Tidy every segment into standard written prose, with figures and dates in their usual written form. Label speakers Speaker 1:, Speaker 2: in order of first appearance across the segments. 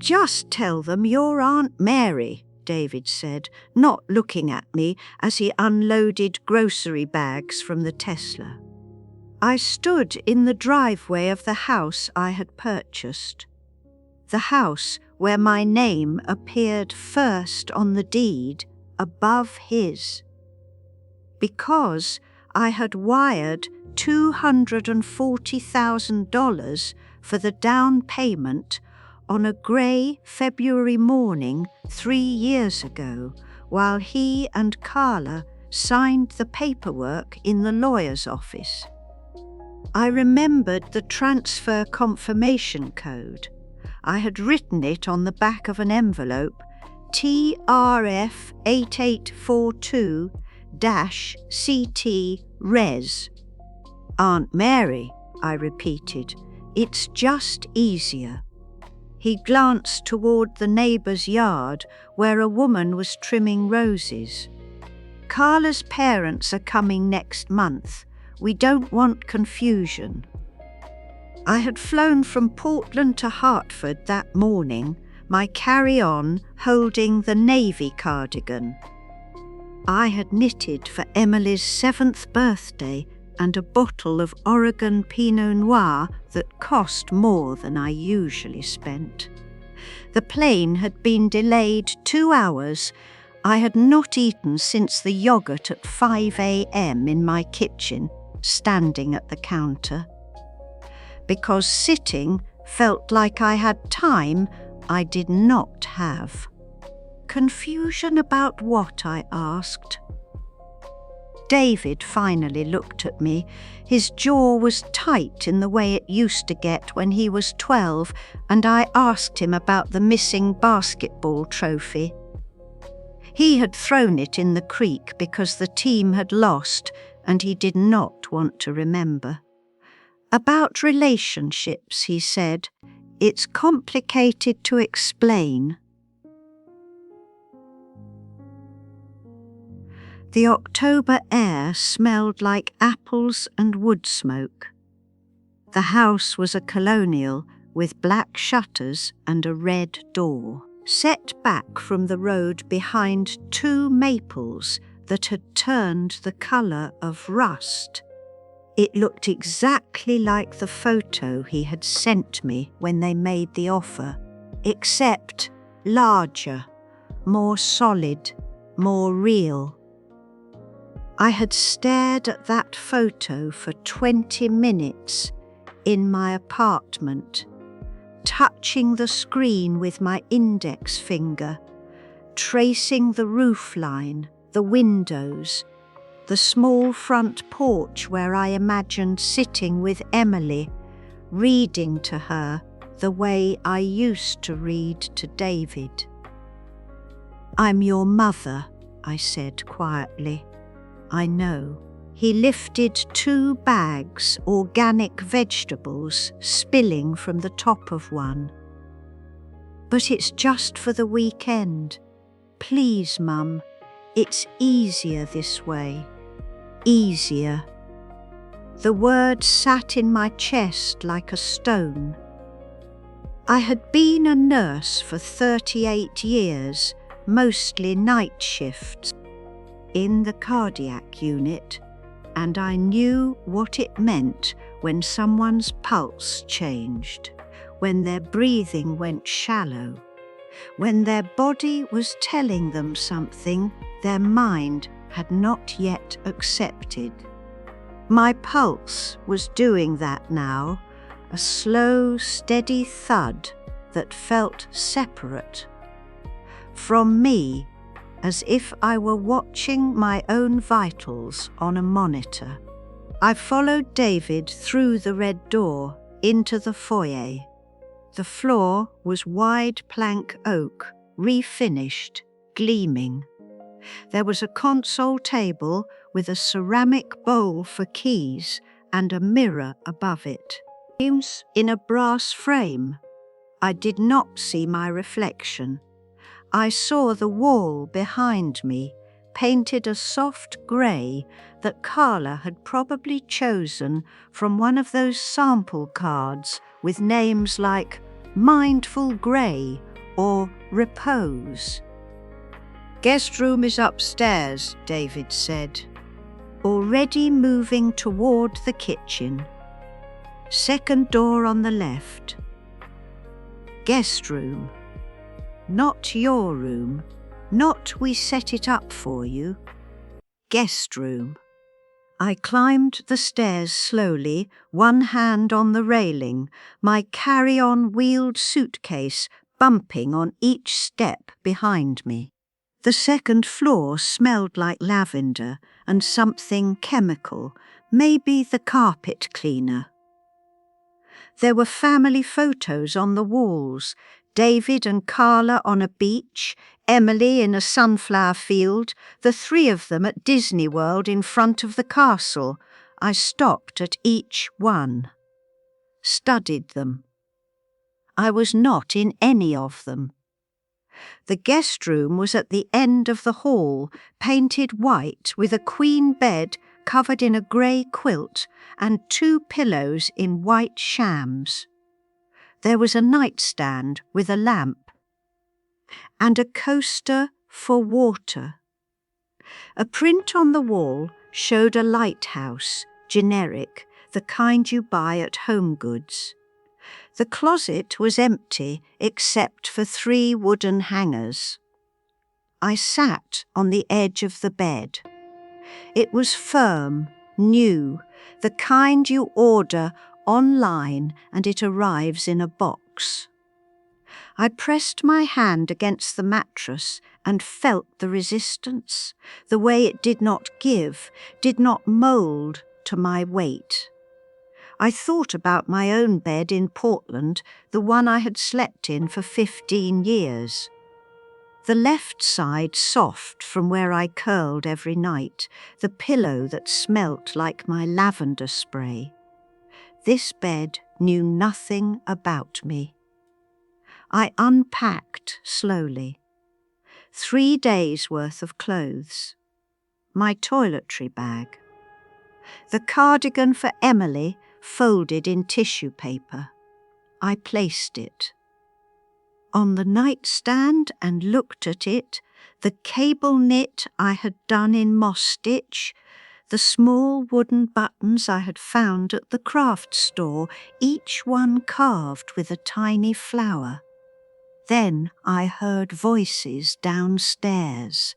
Speaker 1: "Just tell them you're Aunt Mary," David said, not looking at me as he unloaded grocery bags from the Tesla. I stood in the driveway of the house I had purchased, the house where my name appeared first on the deed above his, because I had wired $240,000 for the down payment on a grey February morning 3 years ago, while he and Carla signed the paperwork in the lawyer's office. I remembered the transfer confirmation code. I had written it on the back of an envelope, TRF 8842-CT Res. "Aunt Mary," I repeated. "It's just easier." He glanced toward the neighbour's yard where a woman was trimming roses. "Carla's parents are coming next month. We don't want confusion." I had flown from Portland to Hartford that morning, my carry-on holding the navy cardigan I had knitted for Emily's 7th birthday and a bottle of Oregon Pinot Noir that cost more than I usually spent. The plane had been delayed 2 hours. I had not eaten since the yogurt at 5 a.m. in my kitchen, standing at the counter. Because sitting felt like I had time I did not have. "Confusion about what?" I asked. David finally looked at me. His jaw was tight in the way it used to get when he was 12, and I asked him about the missing basketball trophy. He had thrown it in the creek because the team had lost, and he did not want to remember. "About relationships," he said. "It's complicated to explain." The October air smelled like apples and wood smoke. The house was a colonial with black shutters and a red door, set back from the road behind 2 maples that had turned the colour of rust. It looked exactly like the photo he had sent me when they made the offer, except larger, more solid, more real. I had stared at that photo for 20 minutes in my apartment, touching the screen with my index finger, tracing the roofline, the windows, the small front porch where I imagined sitting with Emily, reading to her the way I used to read to David. "I'm your mother," I said quietly. "I know." He lifted 2 bags, organic vegetables, spilling from the top of one. "But it's just for the weekend. Please, Mum, it's easier this way. Easier." The word sat in my chest like a stone. I had been a nurse for 38 years, mostly night shifts, in the cardiac unit, and I knew what it meant when someone's pulse changed, when their breathing went shallow, when their body was telling them something their mind had not yet accepted. My pulse was doing that now, a slow, steady thud that felt separate from me, as if I were watching my own vitals on a monitor. I followed David through the red door into the foyer. The floor was wide plank oak, refinished, gleaming. There was a console table with a ceramic bowl for keys and a mirror above it. In a brass frame. I did not see my reflection. I saw the wall behind me, painted a soft grey that Carla had probably chosen from one of those sample cards with names like Mindful Grey or repose.
Speaker 2: "Guest room is upstairs," David said,
Speaker 1: already moving toward the kitchen. Second door on the left. Guest room. Not your room. Not we set it up for you. Guest room. I climbed the stairs slowly, one hand on the railing, my carry-on wheeled suitcase bumping on each step behind me. The second floor smelled like lavender and something chemical, maybe the carpet cleaner. There were family photos on the walls, David and Carla on a beach, Emily in a sunflower field, the three of them at Disney World in front of the castle. I stopped at each one, studied them. I was not in any of them. The guest room was at the end of the hall, painted white with a queen bed covered in a grey quilt and 2 pillows in white shams. There was a nightstand with a lamp and a coaster for water. A print on the wall showed a lighthouse, generic, the kind you buy at Home Goods. The closet was empty except for 3 wooden hangers. I sat on the edge of the bed. It was firm, new, the kind you order online and it arrives in a box. I pressed my hand against the mattress and felt the resistance, the way it did not give, did not mould to my weight. I thought about my own bed in Portland, the one I had slept in for 15 years. The left side soft from where I curled every night, the pillow that smelt like my lavender spray. This bed knew nothing about me. I unpacked slowly. 3 days' worth of clothes. My toiletry bag. The cardigan for Emily folded in tissue paper. I placed it on the nightstand and looked at it, the cable knit I had done in moss stitch, the small wooden buttons I had found at the craft store, each one carved with a tiny flower. Then I heard voices downstairs.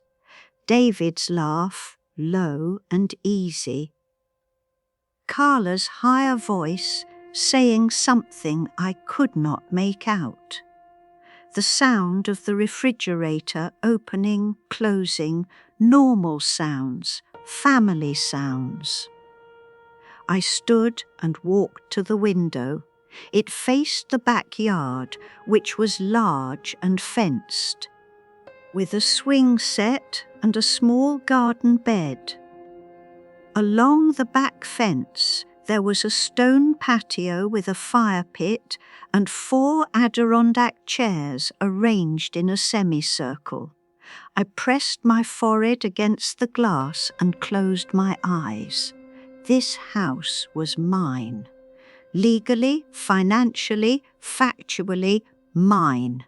Speaker 1: David's laugh, low and easy. Carla's higher voice saying something I could not make out. The sound of the refrigerator opening, closing, normal sounds, family sounds. I stood and walked to the window. It faced the backyard, which was large and fenced, with a swing set and a small garden bed. Along the back fence, there was a stone patio with a fire pit and 4 Adirondack chairs arranged in a semicircle. I pressed my forehead against the glass and closed my eyes. This house was mine. Legally, financially, factually, mine.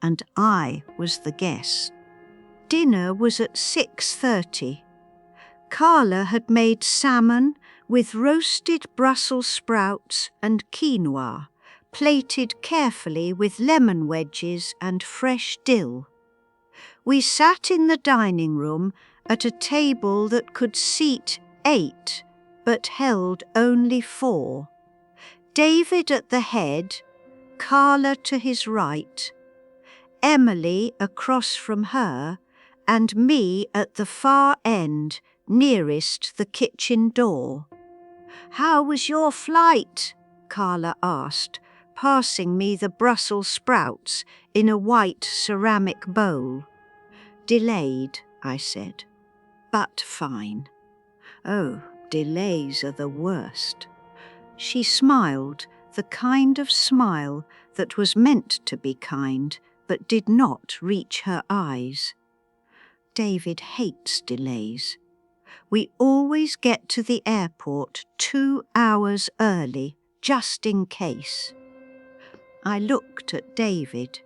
Speaker 1: And I was the guest. Dinner was at 6:30. Carla had made salmon with roasted Brussels sprouts and quinoa, plated carefully with lemon wedges and fresh dill. We sat in the dining room at a table that could seat 8, but held only 4. David at the head, Carla to his right, Emily across from her, and me at the far end, nearest the kitchen door. "How was your flight?" Carla asked, passing me the Brussels sprouts in a white ceramic bowl. "Delayed," I said, "but fine." "Oh, delays are the worst." She smiled, the kind of smile that was meant to be kind, but did not reach her eyes. David hates delays. We always get to the airport 2 hours early, just in case. I looked at David.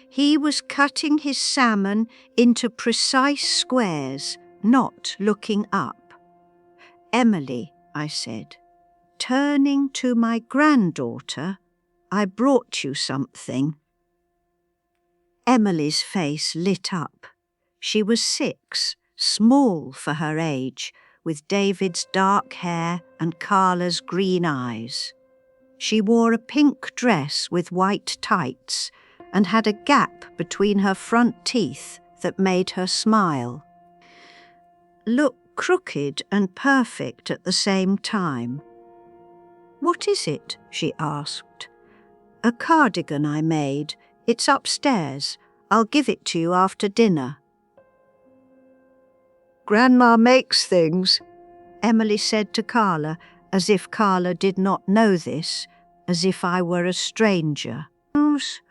Speaker 1: He was cutting his salmon into precise squares, not looking up. "Emily," I said, turning to my granddaughter, "I brought you something." Emily's face lit up. She was 6, small for her age, with David's dark hair and Carla's green eyes. She wore a pink dress with white tights and had a gap between her front teeth that made her smile. Look crooked and perfect at the same time. "What is it?" she asked. "A cardigan I made. It's upstairs. I'll give it to you after dinner." "Grandma makes things," Emily said to Carla, as if Carla did not know this, as if I were a stranger,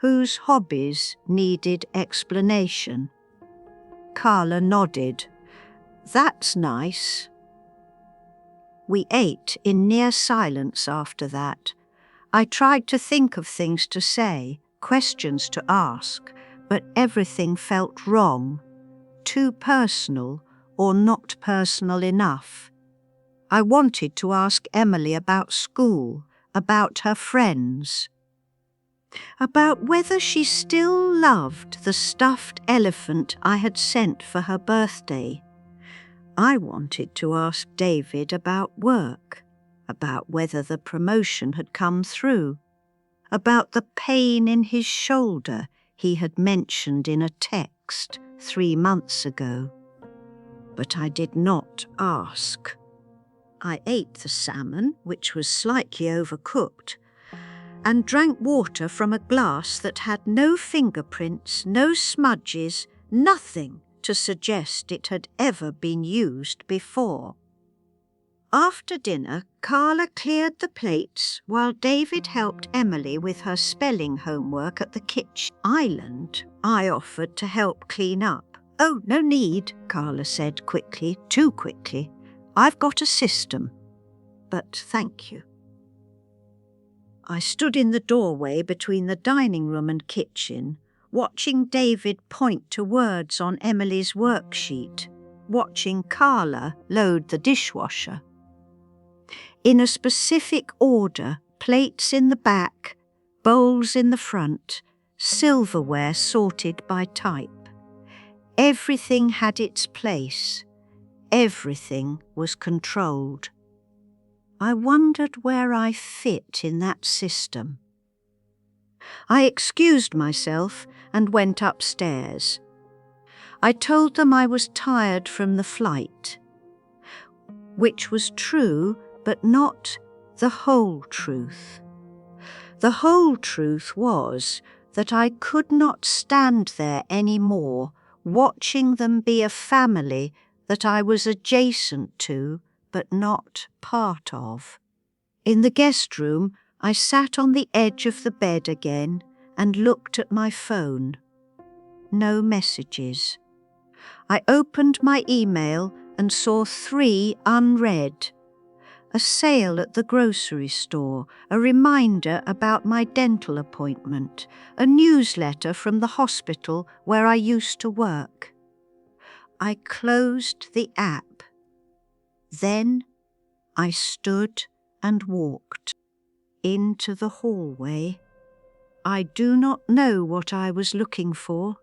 Speaker 1: whose hobbies needed explanation. Carla nodded. "That's nice." We ate in near silence after that. I tried to think of things to say, questions to ask, but everything felt wrong, too personal or not personal enough. I wanted to ask Emily about school, about her friends, about whether she still loved the stuffed elephant I had sent for her birthday. I wanted to ask David about work, about whether the promotion had come through, about the pain in his shoulder he had mentioned in a text 3 months ago. But I did not ask. I ate the salmon, which was slightly overcooked, and drank water from a glass that had no fingerprints, no smudges, nothing to suggest it had ever been used before. After dinner, Carla cleared the plates while David helped Emily with her spelling homework at the kitchen island. I offered to help clean up. "Oh, no need," Carla said quickly, too quickly. "I've got a system. But thank you." I stood in the doorway between the dining room and kitchen, watching David point to words on Emily's worksheet, watching Carla load the dishwasher. In a specific order, plates in the back, bowls in the front, silverware sorted by type. Everything had its place. Everything was controlled. I wondered where I fit in that system. I excused myself and went upstairs. I told them I was tired from the flight, which was true, but not the whole truth. The whole truth was that I could not stand there any more, watching them be a family that I was adjacent to but not part of. In the guest room, I sat on the edge of the bed again and looked at my phone. No messages. I opened my email and saw 3 unread. A sale at the grocery store, a reminder about my dental appointment, a newsletter from the hospital where I used to work. I closed the app. Then I stood and walked into the hallway. I do not know what I was looking for.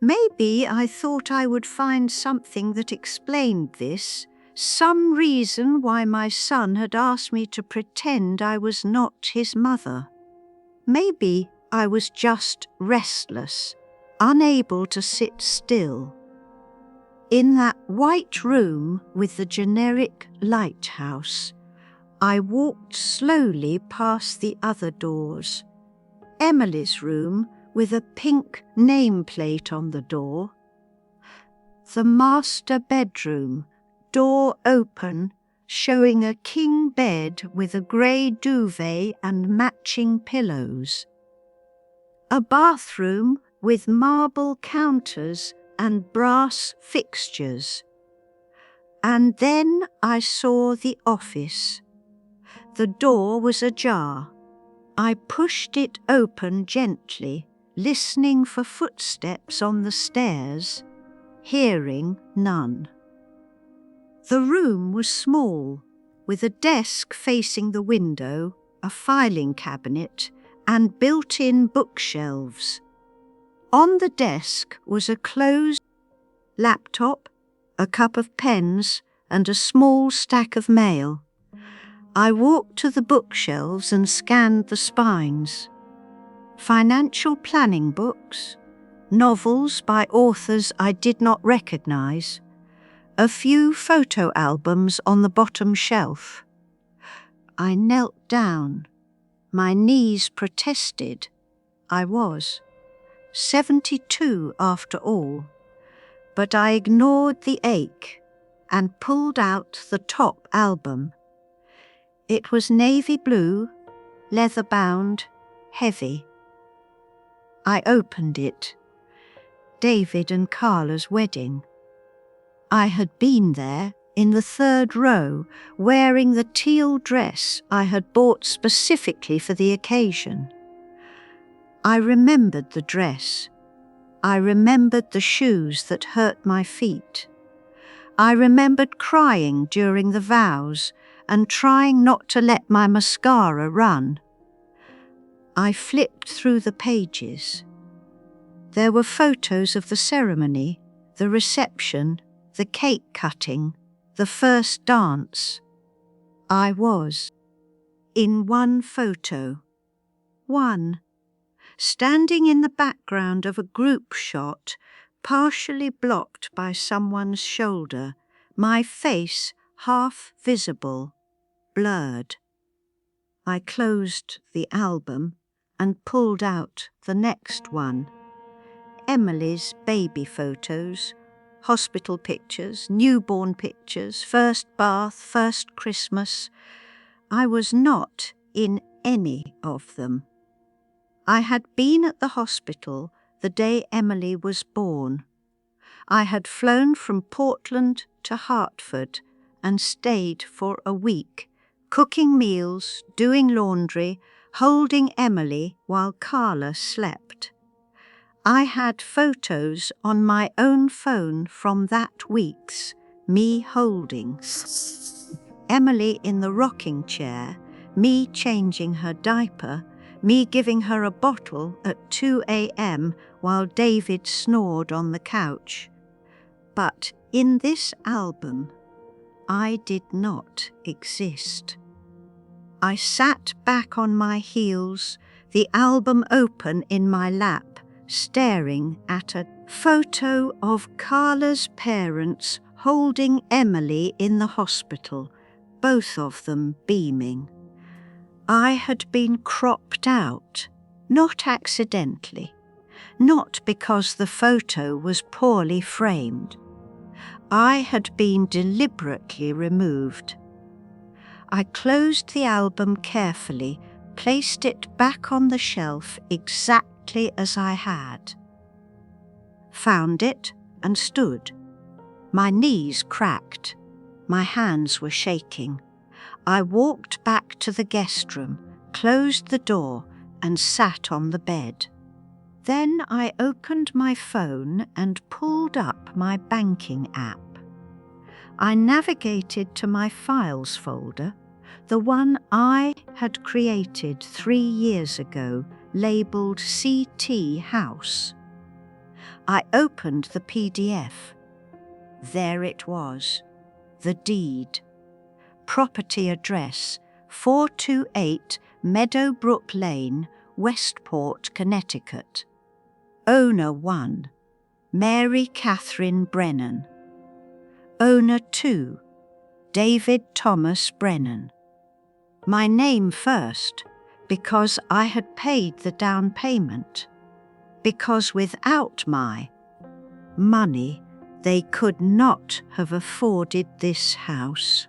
Speaker 1: Maybe I thought I would find something that explained this, some reason why my son had asked me to pretend I was not his mother. Maybe I was just restless, unable to sit still. In that white room with the generic lighthouse, I walked slowly past the other doors. Emily's room with a pink nameplate on the door. The master bedroom, door open, showing a king bed with a grey duvet and matching pillows. A bathroom with marble counters and brass fixtures. And then I saw the office. The door was ajar. I pushed it open gently, listening for footsteps on the stairs, hearing none. The room was small, with a desk facing the window, a filing cabinet, and built-in bookshelves. On the desk was a closed laptop, a cup of pens, and a small stack of mail. I walked to the bookshelves and scanned the spines. Financial planning books, novels by authors I did not recognize, a few photo albums on the bottom shelf. I knelt down. My knees protested. I was 72 after all. But I ignored the ache and pulled out the top album. It was navy blue, leather-bound, heavy. I opened it. David and Carla's wedding. I had been there in the third row, wearing the teal dress I had bought specifically for the occasion. I remembered the dress. I remembered the shoes that hurt my feet. I remembered crying during the vows and trying not to let my mascara run. I flipped through the pages. There were photos of the ceremony, the reception, the cake cutting, the first dance. I was in one photo. One. Standing in the background of a group shot, partially blocked by someone's shoulder, my face half visible, blurred. I closed the album and pulled out the next one. Emily's baby photos, hospital pictures, newborn pictures, first bath, first Christmas. I was not in any of them. I had been at the hospital the day Emily was born. I had flown from Portland to Hartford and stayed for a week, cooking meals, doing laundry, holding Emily while Carla slept. I had photos on my own phone from that week's, me holding Emily in the rocking chair, me changing her diaper, me giving her a bottle at 2 a.m. while David snored on the couch. But in this album, I did not exist. I sat back on my heels, the album open in my lap, staring at a photo of Carla's parents holding Emily in the hospital, both of them beaming. I had been cropped out, not accidentally, not because the photo was poorly framed. I had been deliberately removed. I closed the album carefully, placed it back on the shelf exactly as I had. Found it and stood. My knees cracked. My hands were shaking. I walked back to the guest room, closed the door, and sat on the bed. Then I opened my phone and pulled up my banking app. I navigated to my files folder, the one I had created 3 years ago, labeled CT House. I opened the PDF. There it was, the deed. Property address, 428 Meadowbrook Lane, Westport, Connecticut. Owner 1, Mary Catherine Brennan. Owner 2, David Thomas Brennan. My name first, because I had paid the down payment. Because without my money, they could not have afforded this house.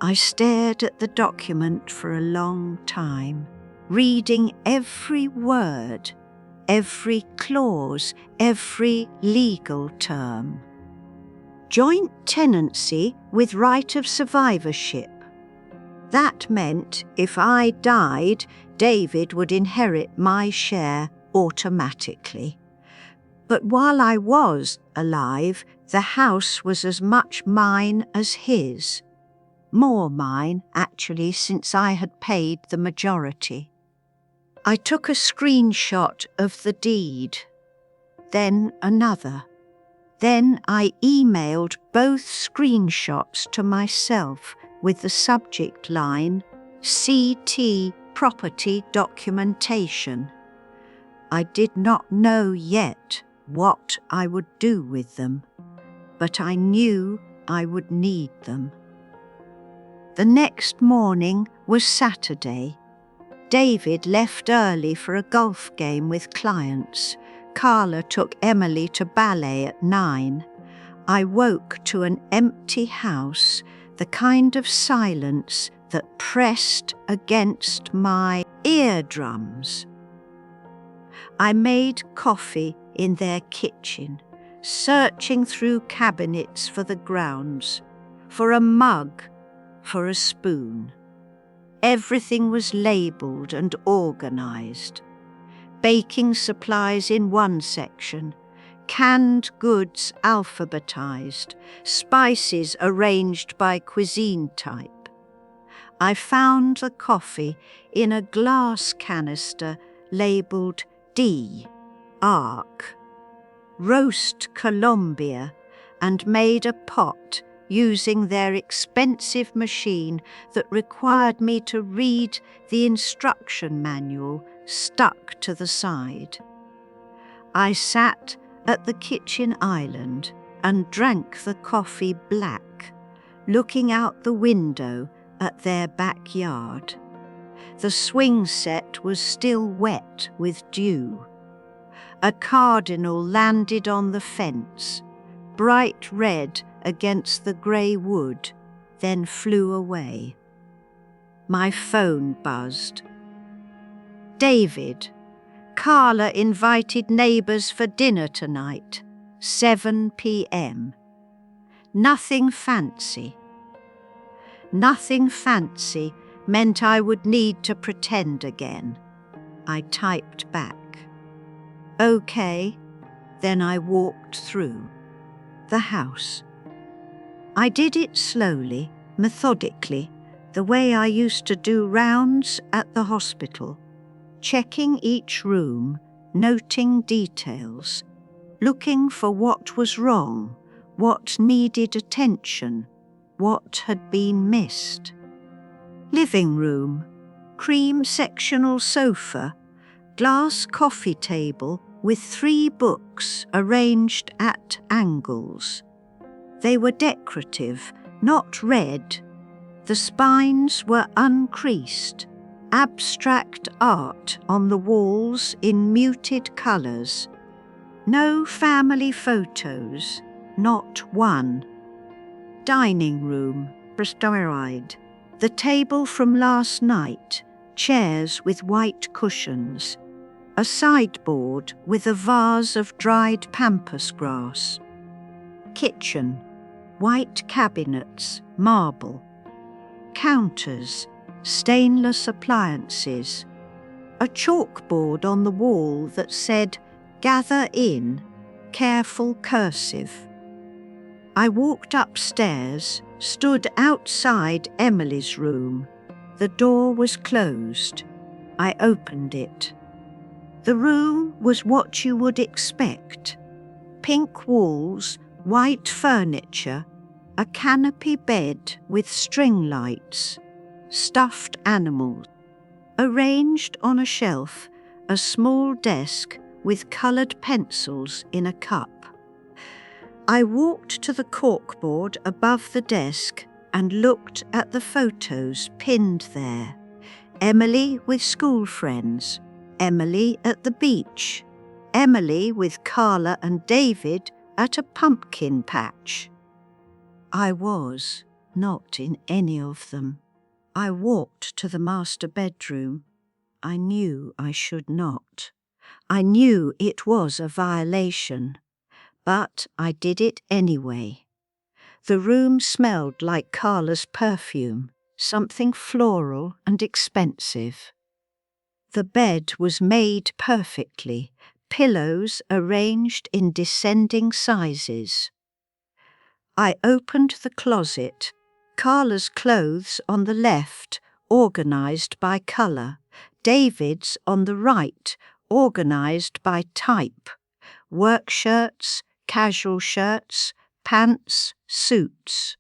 Speaker 1: I stared at the document for a long time, reading every word, every clause, every legal term. Joint tenancy with right of survivorship. That meant if I died, David would inherit my share automatically. But while I was alive, the house was as much mine as his. More mine, actually, since I had paid the majority. I took a screenshot of the deed, then another. Then I emailed both screenshots to myself with the subject line, CT Property Documentation. I did not know yet what I would do with them, but I knew I would need them. The next morning was Saturday. David left early for a golf game with clients. Carla took Emily to ballet at 9. I woke to an empty house, the kind of silence that pressed against my eardrums. I made coffee in their kitchen, searching through cabinets for the grounds, for a mug, for a spoon. Everything was labelled and organised. Baking supplies in one section, canned goods alphabetised, spices arranged by cuisine type. I found the coffee in a glass canister labelled D, Arc, roast Colombia, and made a pot using their expensive machine that required me to read the instruction manual stuck to the side. I sat at the kitchen island and drank the coffee black, looking out the window at their backyard. The swing set was still wet with dew. A cardinal landed on the fence, bright red against the grey wood, then flew away. My phone buzzed. David, Carla invited neighbours for dinner tonight, 7 p.m. Nothing fancy. Nothing fancy meant I would need to pretend again. I typed back. Okay, then I walked through the house. I did it slowly, methodically, the way I used to do rounds at the hospital, checking each room, noting details, looking for what was wrong, what needed attention, what had been missed. Living room, cream sectional sofa, glass coffee table with 3 books arranged at angles. They were decorative, not red. The spines were uncreased, abstract art on the walls in muted colours. No family photos, not one. Dining room, restored. The table from last night, chairs with white cushions. A sideboard with a vase of dried pampas grass. Kitchen, white cabinets, marble. Counters, stainless appliances. A chalkboard on the wall that said, "Gather in," careful cursive. I walked upstairs, stood outside Emily's room. The door was closed. I opened it. The room was what you would expect. Pink walls, white furniture, a canopy bed with string lights, stuffed animals. Arranged on a shelf, a small desk with coloured pencils in a cup. I walked to the corkboard above the desk and looked at the photos pinned there. Emily with school friends, Emily at the beach, Emily with Carla and David at a pumpkin patch. I was not in any of them. I walked to the master bedroom. I knew I should not. I knew it was a violation, but I did it anyway. The room smelled like Carla's perfume, something floral and expensive. The bed was made perfectly, pillows arranged in descending sizes. I opened the closet, Carla's clothes on the left, organised by colour, David's on the right, organised by type, work shirts, casual shirts, pants, suits.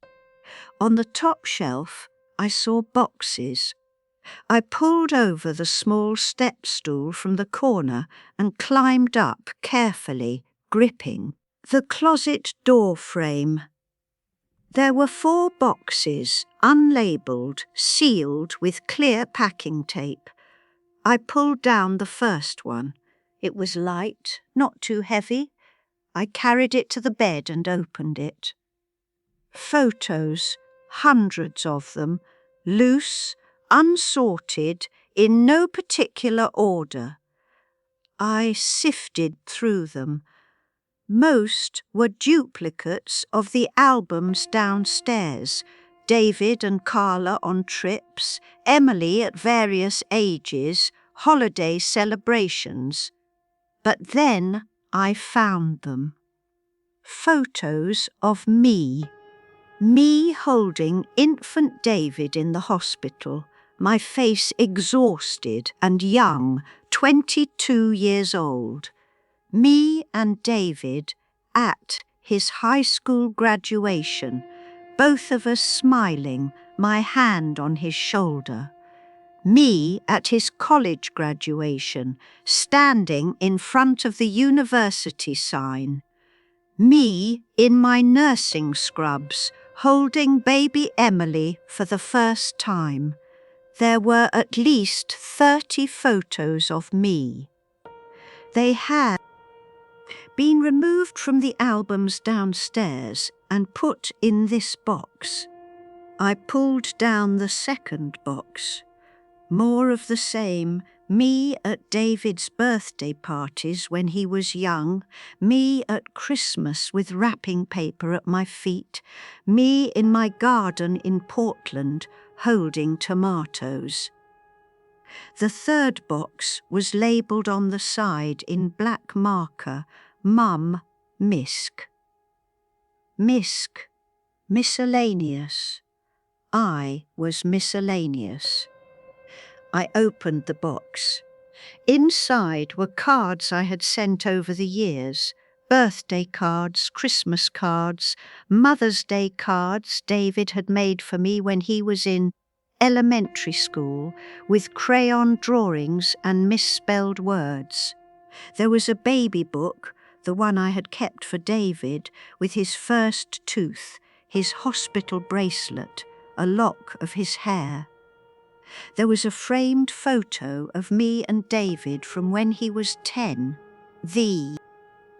Speaker 1: On the top shelf, I saw boxes. I pulled over the small step stool from the corner and climbed up carefully, gripping the closet door frame. There were 4 boxes, unlabelled, sealed with clear packing tape. I pulled down the first one. It was light, not too heavy. I carried it to the bed and opened it. Photos, hundreds of them, loose, unsorted, in no particular order. I sifted through them. Most were duplicates of the albums downstairs, David and Carla on trips, Emily at various ages, holiday celebrations. But then I found them. Photos of me holding infant David in the hospital, my face exhausted and young, 22 years old. Me and David at his high school graduation, both of us smiling, my hand on his shoulder. Me at his college graduation, standing in front of the university sign. Me in my nursing scrubs, holding baby Emily for the first time. There were at least 30 photos of me. They had been removed from the albums downstairs and put in this box. I pulled down the second box. More of the same, me at David's birthday parties when he was young, me at Christmas with wrapping paper at my feet, me in my garden in Portland holding tomatoes. The third box was labelled on the side in black marker, Mum, Misc. Misc, miscellaneous. I was miscellaneous. I opened the box. Inside were cards I had sent over the years, birthday cards, Christmas cards, Mother's Day cards David had made for me when he was in elementary school, with crayon drawings and misspelled words. There was a baby book, the one I had kept for David, with his first tooth, his hospital bracelet, a lock of his hair. There was a framed photo of me and David from when he was 10. The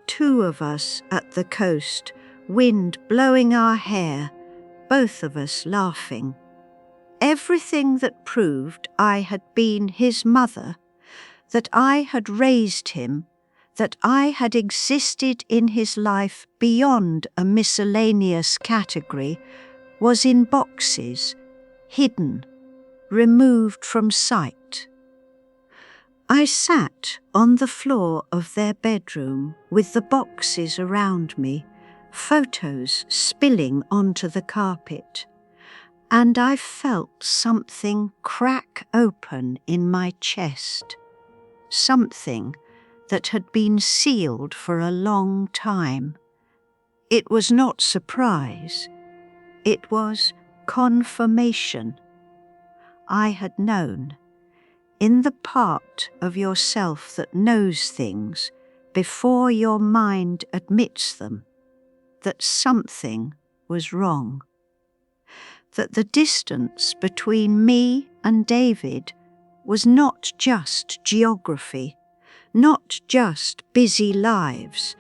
Speaker 1: 2 of us at the coast, wind blowing our hair, both of us laughing. Everything that proved I had been his mother, that I had raised him, that I had existed in his life beyond a miscellaneous category, was in boxes, hidden, removed from sight. I sat on the floor of their bedroom with the boxes around me, photos spilling onto the carpet, and I felt something crack open in my chest, something that had been sealed for a long time. It was not surprise, it was confirmation. I had known, in the part of yourself that knows things before your mind admits them, that something was wrong. That the distance between me and David was not just geography, not just busy lives,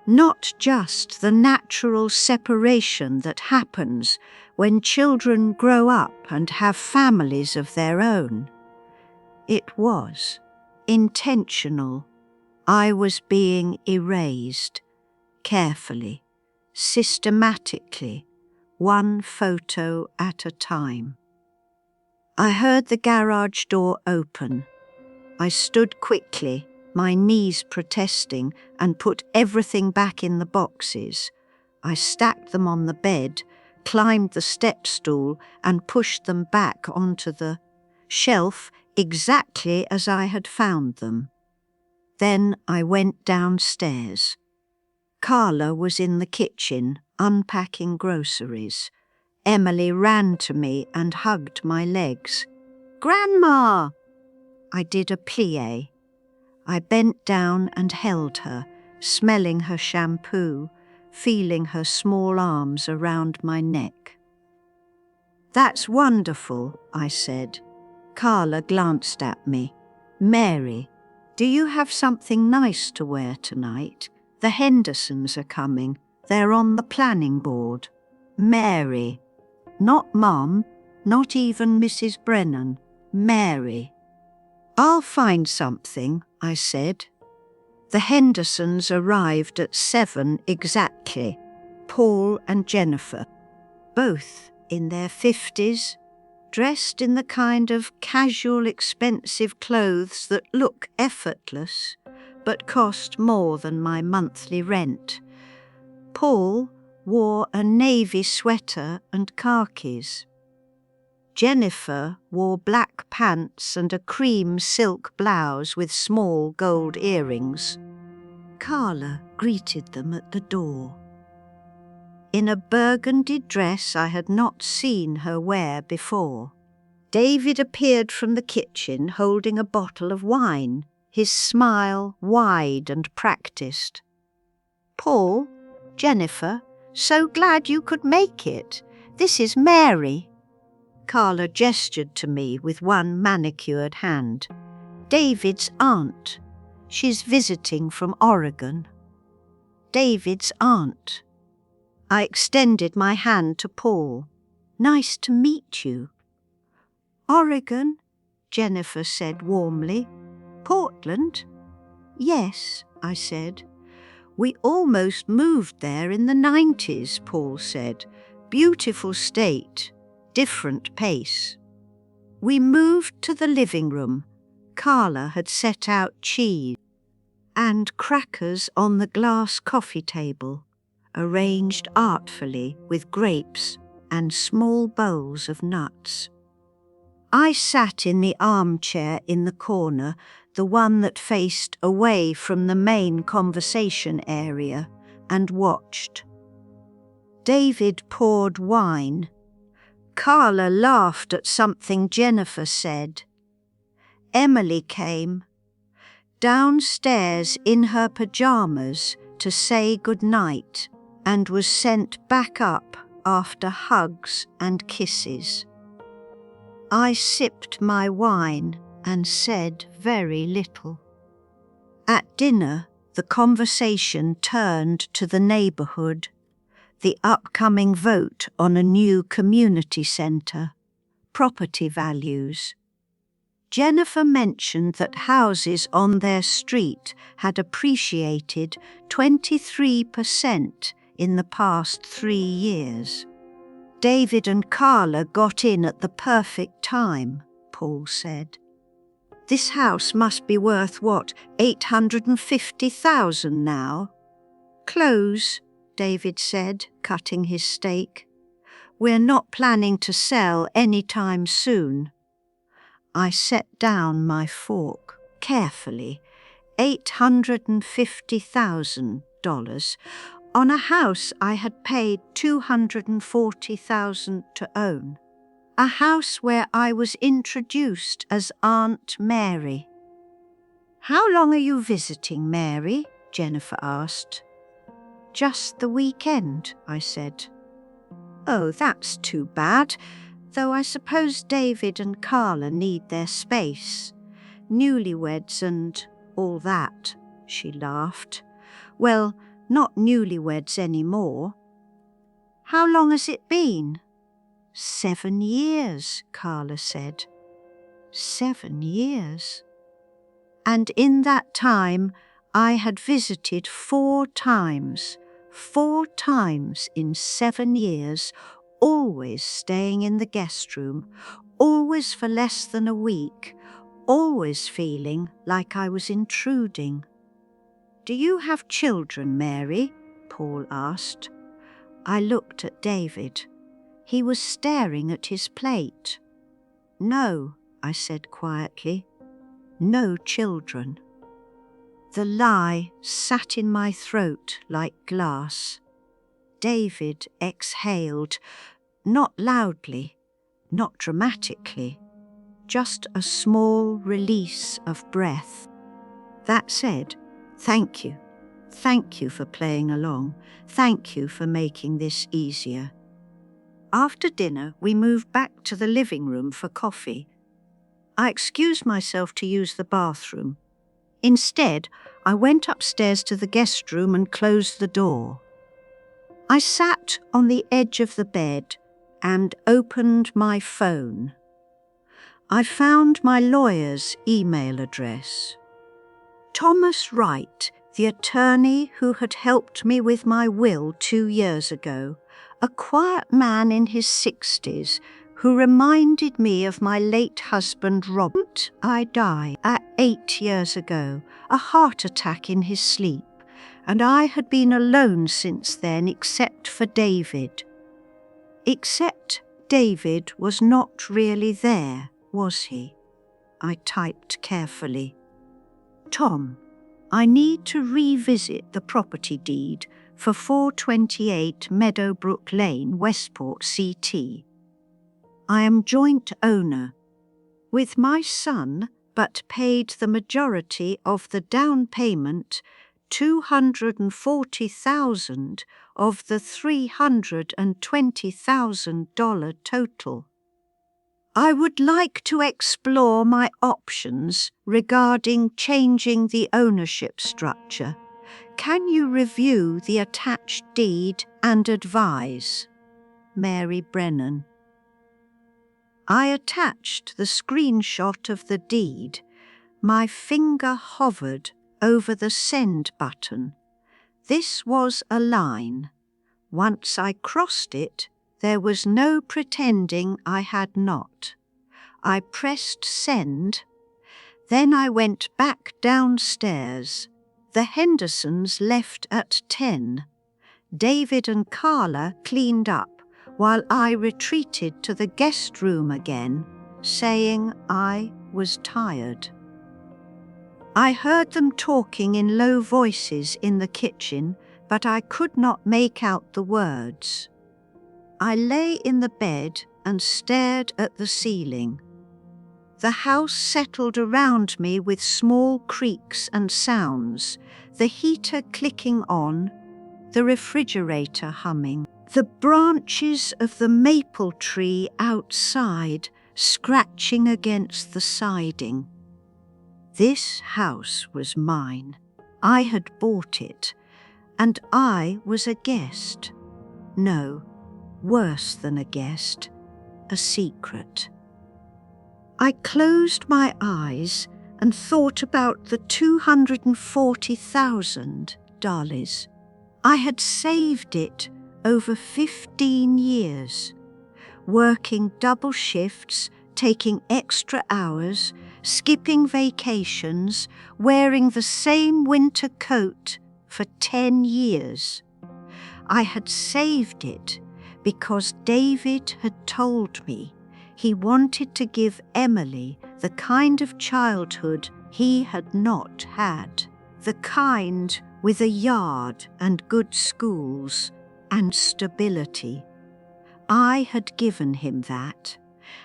Speaker 1: not just the natural separation that happens when children grow up and have families of their own. It was intentional. I was being erased, carefully, systematically, one photo at a time. I heard the garage door open. I stood quickly, my knees protesting, and put everything back in the boxes. I stacked them on the bed, climbed the step stool, and pushed them back onto the shelf exactly as I had found them. Then I went downstairs. Carla was in the kitchen, unpacking groceries. Emily ran to me and hugged my legs. "Grandma!" I did a plie. I bent down and held her, smelling her shampoo, feeling her small arms around my neck. "That's wonderful," I said. Carla glanced at me. "Mary, do you have something nice to wear tonight? The Hendersons are coming. They're on the planning board." "Mary." Not Mum, not even Mrs. Brennan. Mary. "I'll find something," I said. The Hendersons arrived at 7 exactly. Paul and Jennifer, both in their 50s, dressed in the kind of casual, expensive clothes that look effortless, but cost more than my monthly rent. Paul wore a navy sweater and khakis. Jennifer wore black pants and a cream silk blouse with small gold earrings. Carla greeted them at the door. In a burgundy dress I had not seen her wear before. David appeared from the kitchen holding a bottle of wine, his smile wide and practiced. "Paul, Jennifer, so glad you could make it. This is Mary." Carla gestured to me with one manicured hand. "David's aunt. She's visiting from Oregon." David's aunt. I extended my hand to Paul. "Nice to meet you." "Oregon," Jennifer said warmly. "Portland?" "Yes," I said. "We almost moved there in the 90s, Paul said. "Beautiful state, different pace." We moved to the living room. Carla had set out cheese and crackers on the glass coffee table, arranged artfully with grapes and small bowls of nuts. I sat in the armchair in the corner, the one that faced away from the main conversation area, and watched. David poured wine. Carla laughed at something Jennifer said. Emily came, downstairs in her pajamas to say goodnight, and was sent back up after hugs and kisses. I sipped my wine and said very little. At dinner, the conversation turned to the neighborhood, the upcoming vote on a new community center, property values. Jennifer mentioned that houses on their street had appreciated 23% in the past 3 years. David and Carla got in at the perfect time, Paul said. "This house must be worth, what, $850,000 now?" "Close," David said, cutting his steak. "We're not planning to sell any time soon." I set down my fork carefully. $850,000 on a house I had paid $240,000 to own. A house where I was introduced as Aunt Mary. "How long are you visiting, Mary?" Jennifer asked. "Just the weekend," I said. "Oh, that's too bad. Though I suppose David and Carla need their space. Newlyweds and all that," she laughed. "Well, not newlyweds anymore." "How long has it been?" 7 years, Carla said. 7 years. And in that time, I had visited 4 times. 4 times in 7 years, always staying in the guest room, always for less than a week, always feeling like I was intruding. "Do you have children, Mary?" Paul asked. I looked at David. He was staring at his plate. "No," I said quietly. "No children." The lie sat in my throat like glass. David exhaled, not loudly, not dramatically, just a small release of breath. That said, "Thank you. Thank you for playing along. Thank you for making this easier." After dinner, we moved back to the living room for coffee. I excused myself to use the bathroom. Instead, I went upstairs to the guest room and closed the door. I sat on the edge of the bed and opened my phone. I found my lawyer's email address. Thomas Wright, the attorney who had helped me with my will 2 years ago, a quiet man in his 60s who reminded me of my late husband Robert. I died at 8 years ago, a heart attack in his sleep, and I had been alone since then except for David. Except David was not really there, was he? I typed carefully. "Tom, I need to revisit the property deed for 428 Meadowbrook Lane, Westport, CT. I am joint owner with my son, but paid the majority of the down payment, $240,000 of the $320,000 total. I would like to explore my options regarding changing the ownership structure. Can you review the attached deed and advise? Mary Brennan." I attached the screenshot of the deed. My finger hovered over the send button. This was a line. Once I crossed it, there was no pretending I had not. I pressed send. Then I went back downstairs. The Hendersons left at 10. David and Carla cleaned up while I retreated to the guest room again, saying I was tired. I heard them talking in low voices in the kitchen, but I could not make out the words. I lay in the bed and stared at the ceiling. The house settled around me with small creaks and sounds, the heater clicking on, the refrigerator humming, the branches of the maple tree outside scratching against the siding. This house was mine. I had bought it, and I was a guest. No, worse than a guest, a secret. I closed my eyes and thought about the $240,000. I had saved it over 15 years, working double shifts, taking extra hours, skipping vacations, wearing the same winter coat for 10 years. I had saved it because David had told me he wanted to give Emily the kind of childhood he had not had, the kind with a yard and good schools and stability. I had given him that,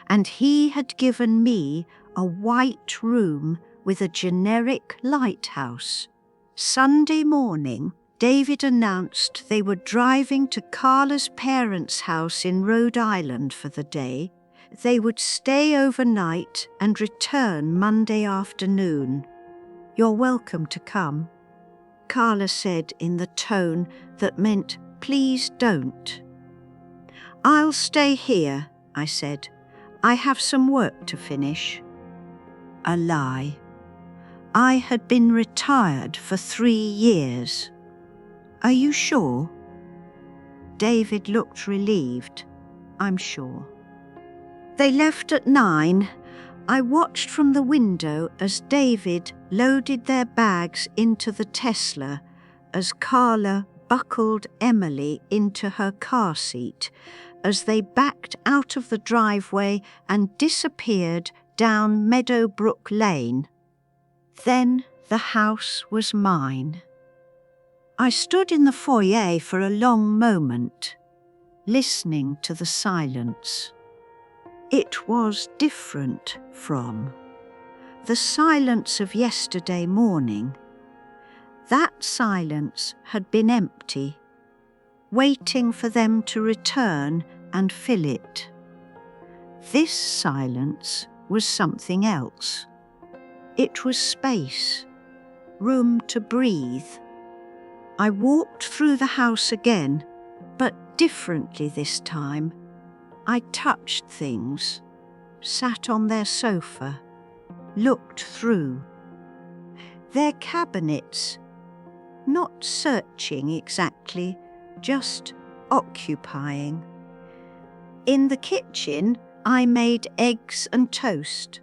Speaker 1: and he had given me a white room with a generic lighthouse. Sunday morning, David announced they were driving to Carla's parents' house in Rhode Island for the day. They would stay overnight and return Monday afternoon. "You're welcome to come," Carla said in the tone that meant, "Please don't." "I'll stay here," I said. "I have some work to finish." A lie. I had been retired for 3 years. "Are you sure?" David looked relieved. "I'm sure." They left at 9. I watched from the window as David loaded their bags into the Tesla, as Carla buckled Emily into her car seat, as they backed out of the driveway and disappeared down Meadowbrook Lane. Then the house was mine. I stood in the foyer for a long moment, listening to the silence. It was different from the silence of yesterday morning. That silence had been empty, waiting for them to return and fill it. This silence was something else. It was space, room to breathe. I walked through the house again, but differently this time. I touched things, sat on their sofa, looked through. Their cabinets, not searching exactly, just occupying. In the kitchen, I made eggs and toast.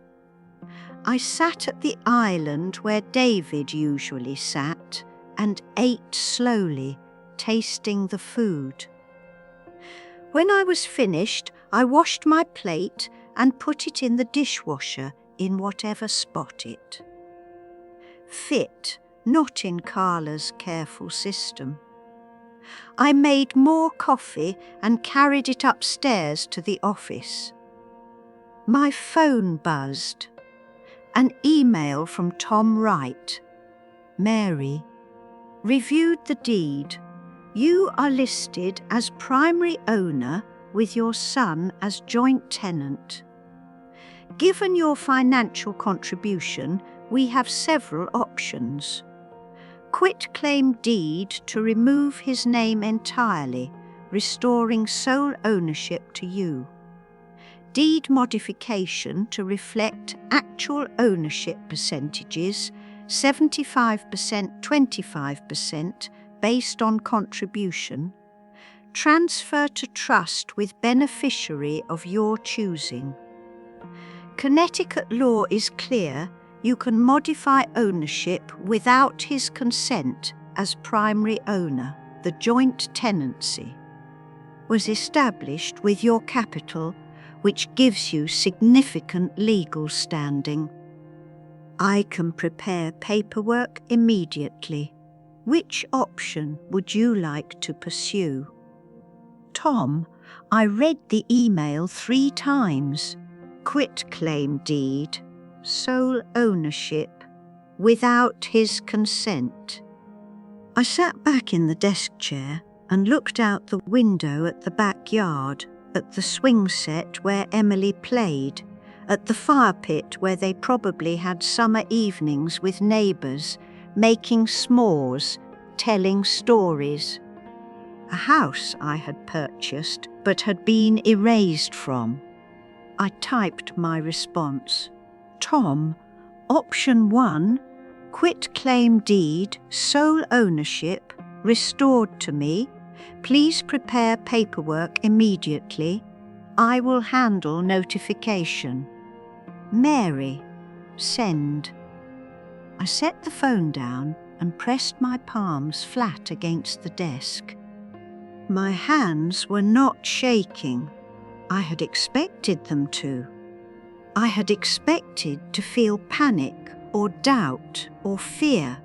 Speaker 1: I sat at the island where David usually sat and ate slowly, tasting the food. When I was finished, I washed my plate and put it in the dishwasher in whatever spot it fit, not in Carla's careful system. I made more coffee and carried it upstairs to the office. My phone buzzed. An email from Tom Wright. Mary, reviewed the deed. You are listed as primary owner with your son as joint tenant. Given your financial contribution, we have several options. Quit-claim deed to remove his name entirely, restoring sole ownership to you. Deed modification to reflect actual ownership percentages, 75%, 25%, based on contribution. Transfer to trust with beneficiary of your choosing. Connecticut law is clear. You can modify ownership without his consent as primary owner. The joint tenancy was established with your capital, which gives you significant legal standing. I can prepare paperwork immediately. Which option would you like to pursue? Tom, I read the email 3 times. Quit-claim deed, sole ownership, without his consent. I sat back in the desk chair and looked out the window at the backyard, at the swing set where Emily played, at the fire pit where they probably had summer evenings with neighbours, making s'mores, telling stories. A house I had purchased but had been erased from. I typed my response. Tom, option 1, quit-claim deed, sole ownership, restored to me. Please prepare paperwork immediately. I will handle notification. Mary, send. I set the phone down and pressed my palms flat against the desk. My hands were not shaking. I had expected them to. I had expected to feel panic or doubt or fear.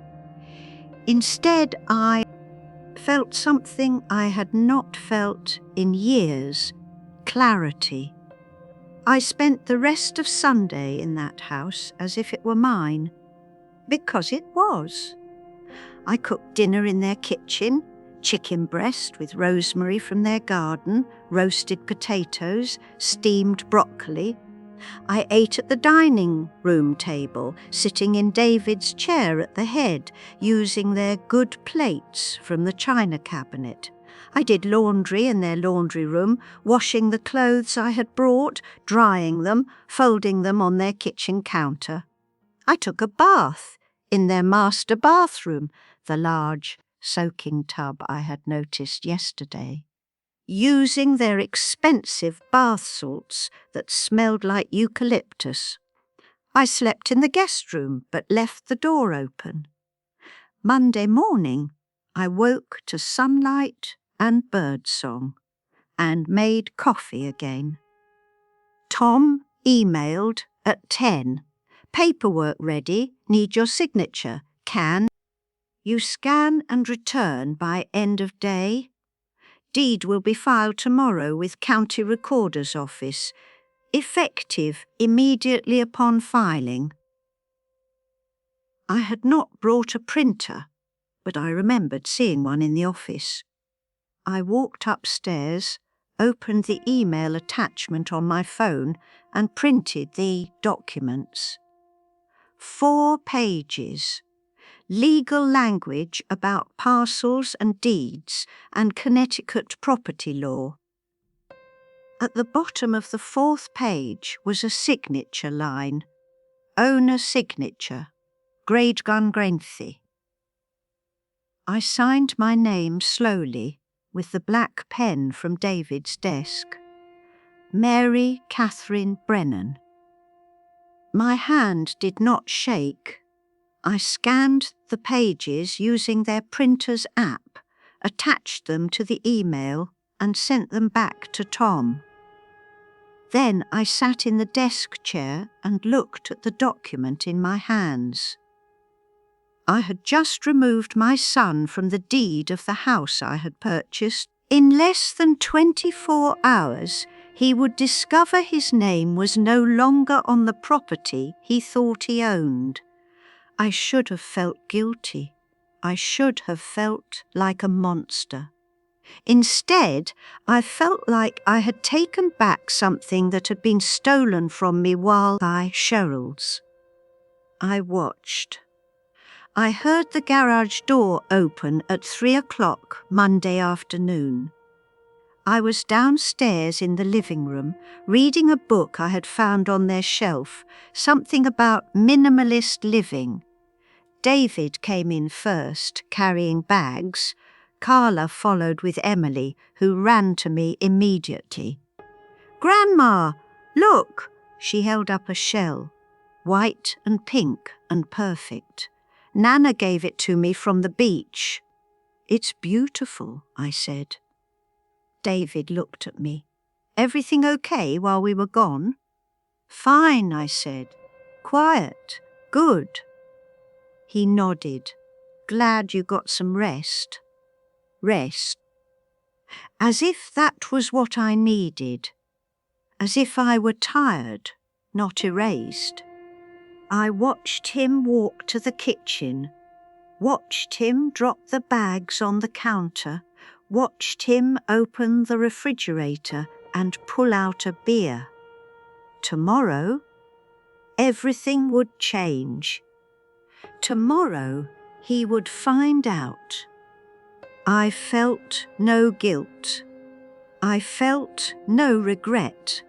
Speaker 1: Instead, I felt something I had not felt in years, clarity. I spent the rest of Sunday in that house as if it were mine, because it was. I cooked dinner in their kitchen, chicken breast with rosemary from their garden, roasted potatoes, steamed broccoli. I ate at the dining room table, sitting in David's chair at the head, using their good plates from the china cabinet. I did laundry in their laundry room, washing the clothes I had brought, drying them, folding them on their kitchen counter. I took a bath in their master bathroom, the large soaking tub I had noticed yesterday, using their expensive bath salts that smelled like eucalyptus. I slept in the guest room but left the door open. Monday morning, I woke to sunlight and birdsong and made coffee again. Tom emailed at 10. Paperwork ready, need your signature. Can you scan and return by end of day? Deed will be filed tomorrow with County Recorder's Office. Effective immediately upon filing. I had not brought a printer, but I remembered seeing one in the office. I walked upstairs, opened the email attachment on my phone and printed the documents. 4 pages. Legal language about parcels and deeds and Connecticut property law. At the bottom of the 4th page was a signature line. Owner signature. Grade ungrateful. I signed my name slowly with the black pen from David's desk. Mary Catherine Brennan. My hand did not shake. I scanned the pages using their printer's app, attached them to the email, and sent them back to Tom. Then I sat in the desk chair and looked at the document in my hands. I had just removed my son from the deed of the house I had purchased. In less than 24 hours, he would discover his name was no longer on the property he thought he owned. I should have felt guilty. I should have felt like a monster. Instead, I felt like I had taken back something that had been stolen from me while I Cheryl's. I watched. I heard the garage door open at 3 o'clock Monday afternoon. I was downstairs in the living room, reading a book I had found on their shelf, something about minimalist living. David came in first, carrying bags. Carla followed with Emily, who ran to me immediately. "Grandma, look!" She held up a shell, white and pink and perfect. Nana gave it to me from the beach. "It's beautiful," I said. David looked at me. "Everything okay while we were gone?" "Fine," I said. "Quiet. Good." He nodded. "Glad you got some rest." Rest. As if that was what I needed. As if I were tired, not erased. I watched him walk to the kitchen, watched him drop the bags on the counter, watched him open the refrigerator and pull out a beer. Tomorrow, everything would change. Tomorrow, he would find out. I felt no guilt. I felt no regret.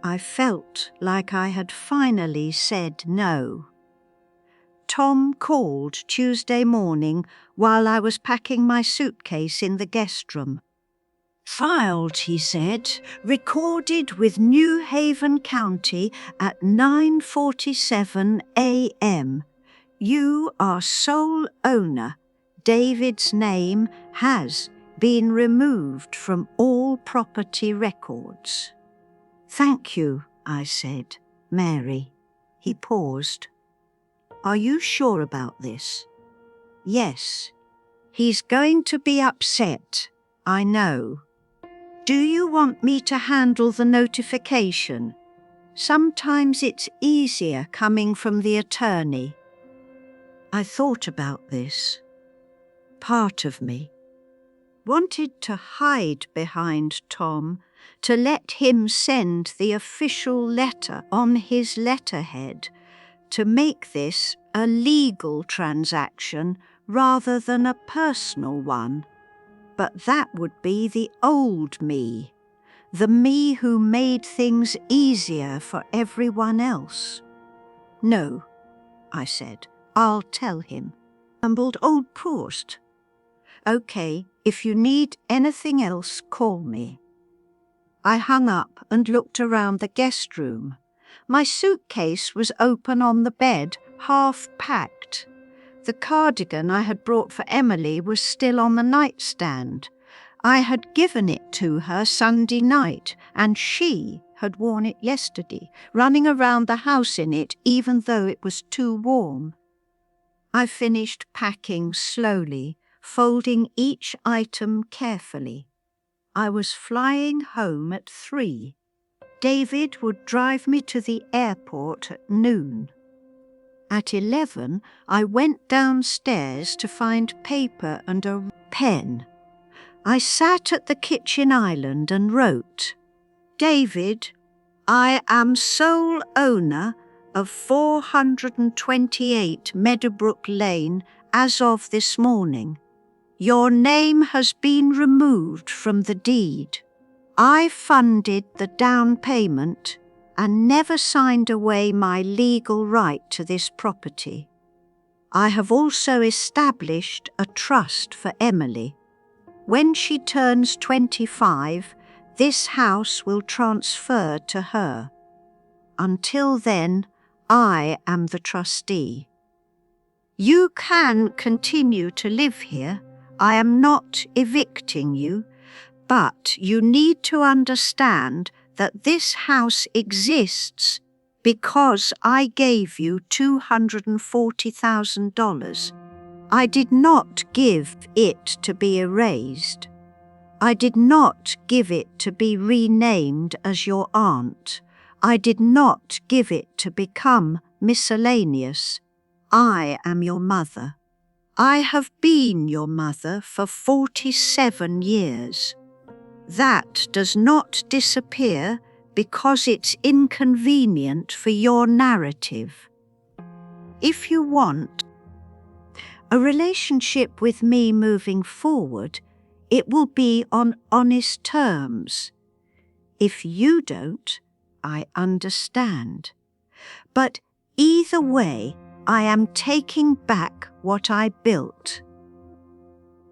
Speaker 1: I felt like I had finally said no. Tom called Tuesday morning while I was packing my suitcase in the guest room. "Filed," he said, "recorded with New Haven County at 9:47 a.m. You are sole owner. David's name has been removed from all property records." "Thank you," I said. "Mary." He paused. "Are you sure about this?" "Yes." "He's going to be upset, I know. Do you want me to handle the notification? Sometimes it's easier coming from the attorney." I thought about this. Part of me wanted to hide behind Tom, to let him send the official letter on his letterhead, to make this a legal transaction rather than a personal one. But that would be the old me, the me who made things easier for everyone else. "No," I said, "I'll tell him." Mumbled, "Old Proust." "Okay, if you need anything else, call me." I hung up and looked around the guest room. My suitcase was open on the bed, half packed. The cardigan I had brought for Emily was still on the nightstand. I had given it to her Sunday night, and she had worn it yesterday, running around the house in it even though it was too warm. I finished packing slowly, folding each item carefully. I was flying home at 3. David would drive me to the airport at noon. At 11, I went downstairs to find paper and a pen. I sat at the kitchen island and wrote, "David, I am sole owner of 428 Meadowbrook Lane as of this morning. Your name has been removed from the deed. I funded the down payment and never signed away my legal right to this property. I have also established a trust for Emily. When she turns 25, this house will transfer to her. Until then, I am the trustee. You can continue to live here. I am not evicting you, but you need to understand that this house exists because I gave you $240,000. I did not give it to be erased. I did not give it to be renamed as your aunt. I did not give it to become miscellaneous. I am your mother. I have been your mother for 47 years. That does not disappear because it's inconvenient for your narrative. If you want a relationship with me moving forward, it will be on honest terms. If you don't, I understand. But either way, I am taking back what I built.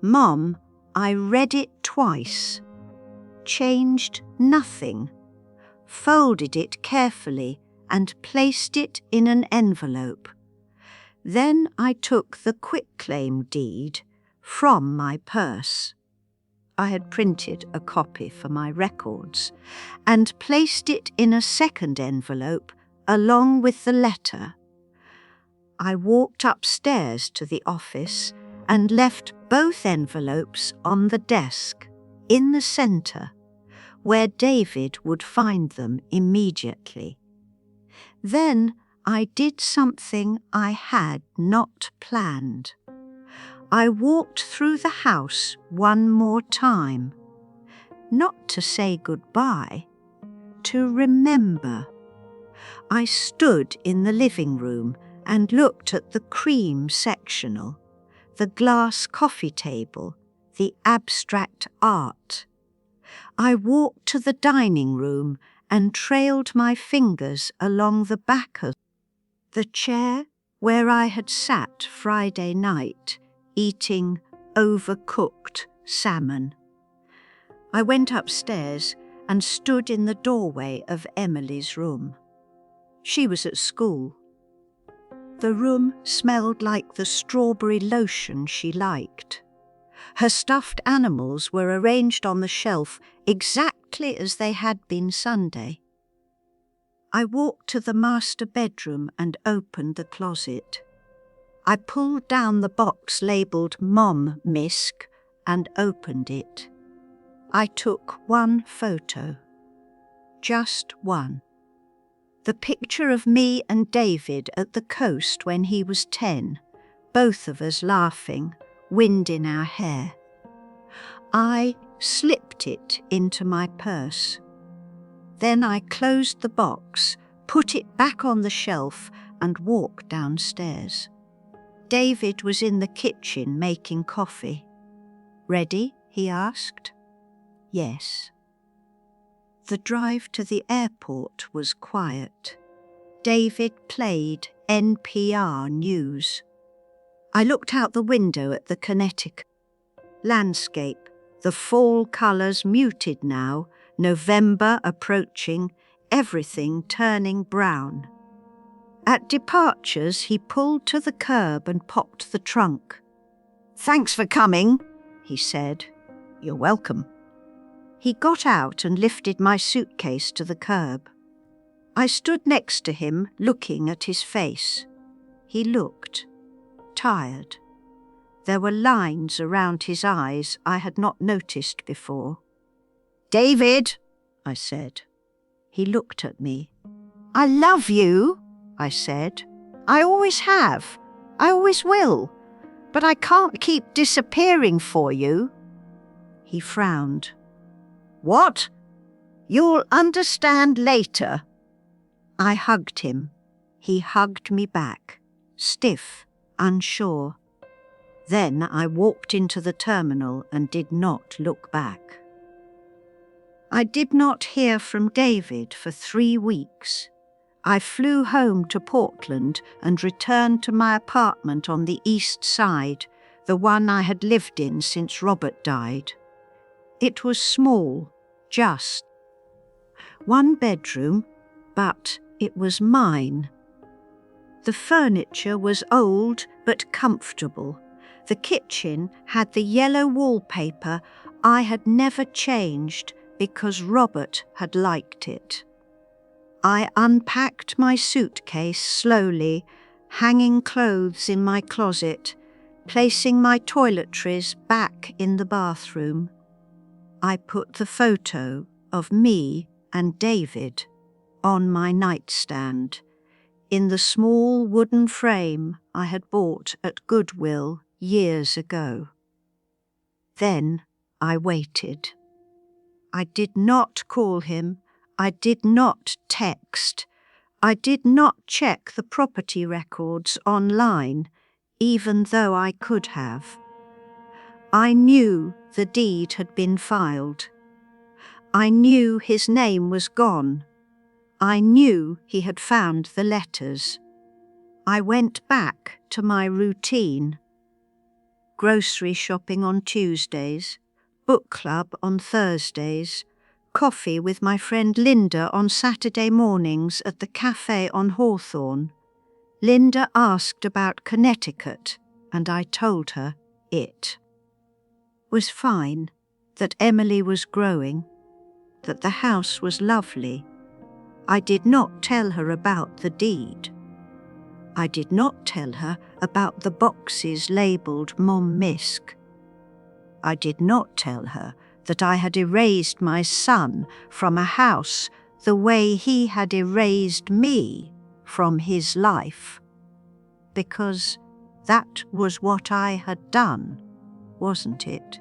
Speaker 1: Mom, I read it twice, changed nothing, folded it carefully and placed it in an envelope. Then I took the quitclaim deed from my purse. I had printed a copy for my records and placed it in a second envelope along with the letter. I walked upstairs to the office and left both envelopes on the desk in the center, where David would find them immediately. Then I did something I had not planned. I walked through the house one more time, not to say goodbye, to remember. I stood in the living room and looked at the cream sectional, the glass coffee table, the abstract art. I walked to the dining room and trailed my fingers along the back of the chair where I had sat Friday night, eating overcooked salmon. I went upstairs and stood in the doorway of Emily's room. She was at school. The room smelled like the strawberry lotion she liked. Her stuffed animals were arranged on the shelf exactly as they had been Sunday. I walked to the master bedroom and opened the closet. I pulled down the box labelled Mom Misc and opened it. I took one photo. Just one. The picture of me and David at the coast when he was 10, both of us laughing, wind in our hair. I slipped it into my purse. Then I closed the box, put it back on the shelf and walked downstairs. David was in the kitchen making coffee. "Ready?" he asked. "Yes." The drive to the airport was quiet. David played NPR News. I looked out the window at the Connecticut landscape, the fall colours muted now, November approaching, everything turning brown. At departures, he pulled to the curb and popped the trunk. "Thanks for coming," he said. "You're welcome." He got out and lifted my suitcase to the curb. I stood next to him, looking at his face. He looked tired. There were lines around his eyes I had not noticed before. "David," I said. He looked at me. "I love you," I said. "I always have. I always will. But I can't keep disappearing for you." He frowned. "What? You'll understand later." I hugged him. He hugged me back, stiff, unsure. Then I walked into the terminal and did not look back. I did not hear from David for 3 weeks. I flew home to Portland and returned to my apartment on the east side, the one I had lived in since Robert died. It was small, just 1 bedroom, but it was mine. The furniture was old but comfortable. The kitchen had the yellow wallpaper I had never changed because Robert had liked it. I unpacked my suitcase slowly, hanging clothes in my closet, placing my toiletries back in the bathroom. I put the photo of me and David on my nightstand, in the small wooden frame I had bought at Goodwill years ago. Then I waited. I did not call him. I did not text. I did not check the property records online, even though I could have. I knew the deed had been filed. I knew his name was gone. I knew he had found the letters. I went back to my routine. Grocery shopping on Tuesdays, book club on Thursdays, coffee with my friend Linda on Saturday mornings at the cafe on Hawthorne. Linda asked about Connecticut, and I told her it was fine, that Emily was growing, that the house was lovely. I did not tell her about the deed. I did not tell her about the boxes labelled Mom Misc. I did not tell her that I had erased my son from a house the way he had erased me from his life. Because that was what I had done, wasn't it?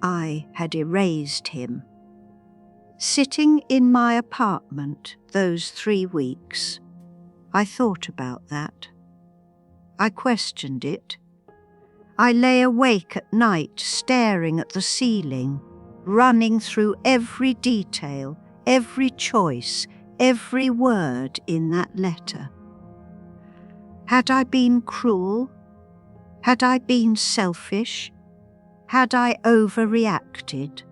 Speaker 1: I had erased him. Sitting in my apartment those 3 weeks, I thought about that. I questioned it. I lay awake at night staring at the ceiling, running through every detail, every choice, every word in that letter. Had I been cruel? Had I been selfish? Had I overreacted?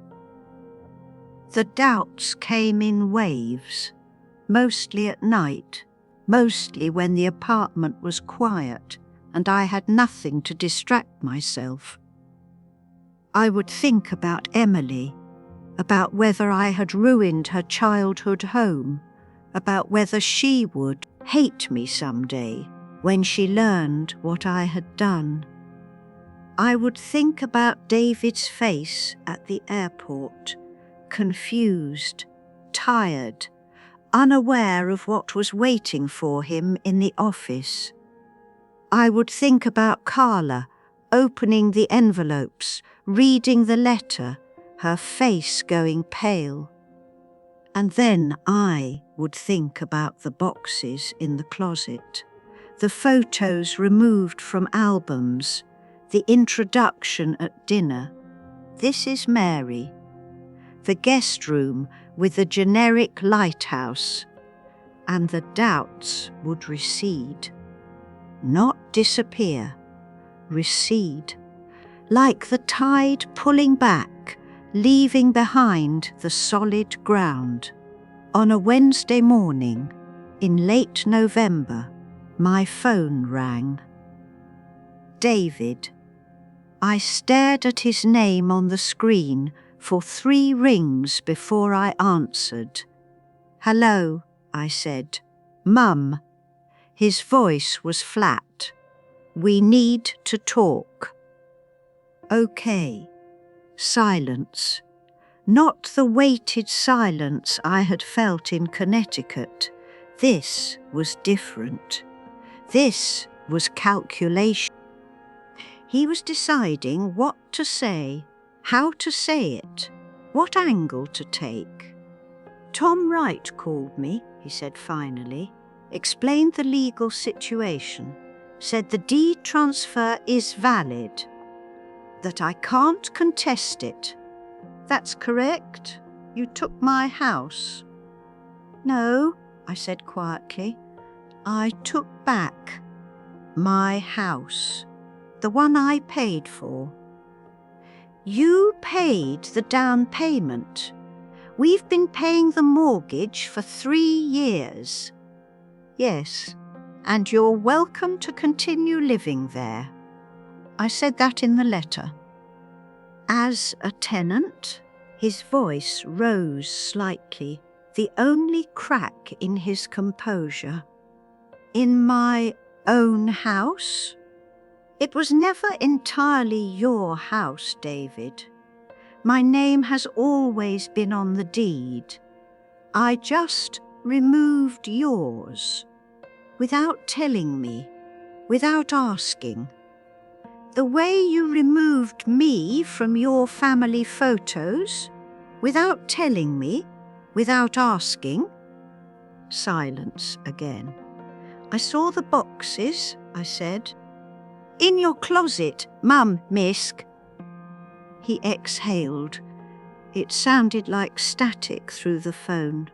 Speaker 1: The doubts came in waves, mostly at night, mostly when the apartment was quiet and I had nothing to distract myself. I would think about Emily, about whether I had ruined her childhood home, about whether she would hate me someday when she learned what I had done. I would think about David's face at the airport, confused, tired, unaware of what was waiting for him in the office. I would think about Carla opening the envelopes, reading the letter, her face going pale. And then I would think about the boxes in the closet, the photos removed from albums, the introduction at dinner. This is Mary. The guest room with the generic lighthouse, and the doubts would recede. Not disappear, recede, like the tide pulling back, leaving behind the solid ground. On a Wednesday morning, in late November, my phone rang. David. I stared at his name on the screen for 3 rings before I answered. "Hello," I said. "Mum." His voice was flat. "We need to talk." Okay. Silence. Not the weighted silence I had felt in Connecticut. This was different. This was calculation. He was deciding what to say, how to say it, what angle to take. "Tom Wright called me," he said finally, explained the legal situation, said the deed transfer is valid, that I can't contest it. "That's correct? You took my house." "No," I said quietly. "I took back my house, the one I paid for." "You paid the down payment. We've been paying the mortgage for 3 years." "Yes, and you're welcome to continue living there." I said that in the letter. "As a tenant?" His voice rose slightly, the only crack in his composure. "In my own house?" "It was never entirely your house, David. My name has always been on the deed. I just removed yours, without telling me, without asking. The way you removed me from your family photos, without telling me, without asking." Silence again. "I saw the boxes," I said. "In your closet, Mum, Misc." He exhaled. It sounded like static through the phone.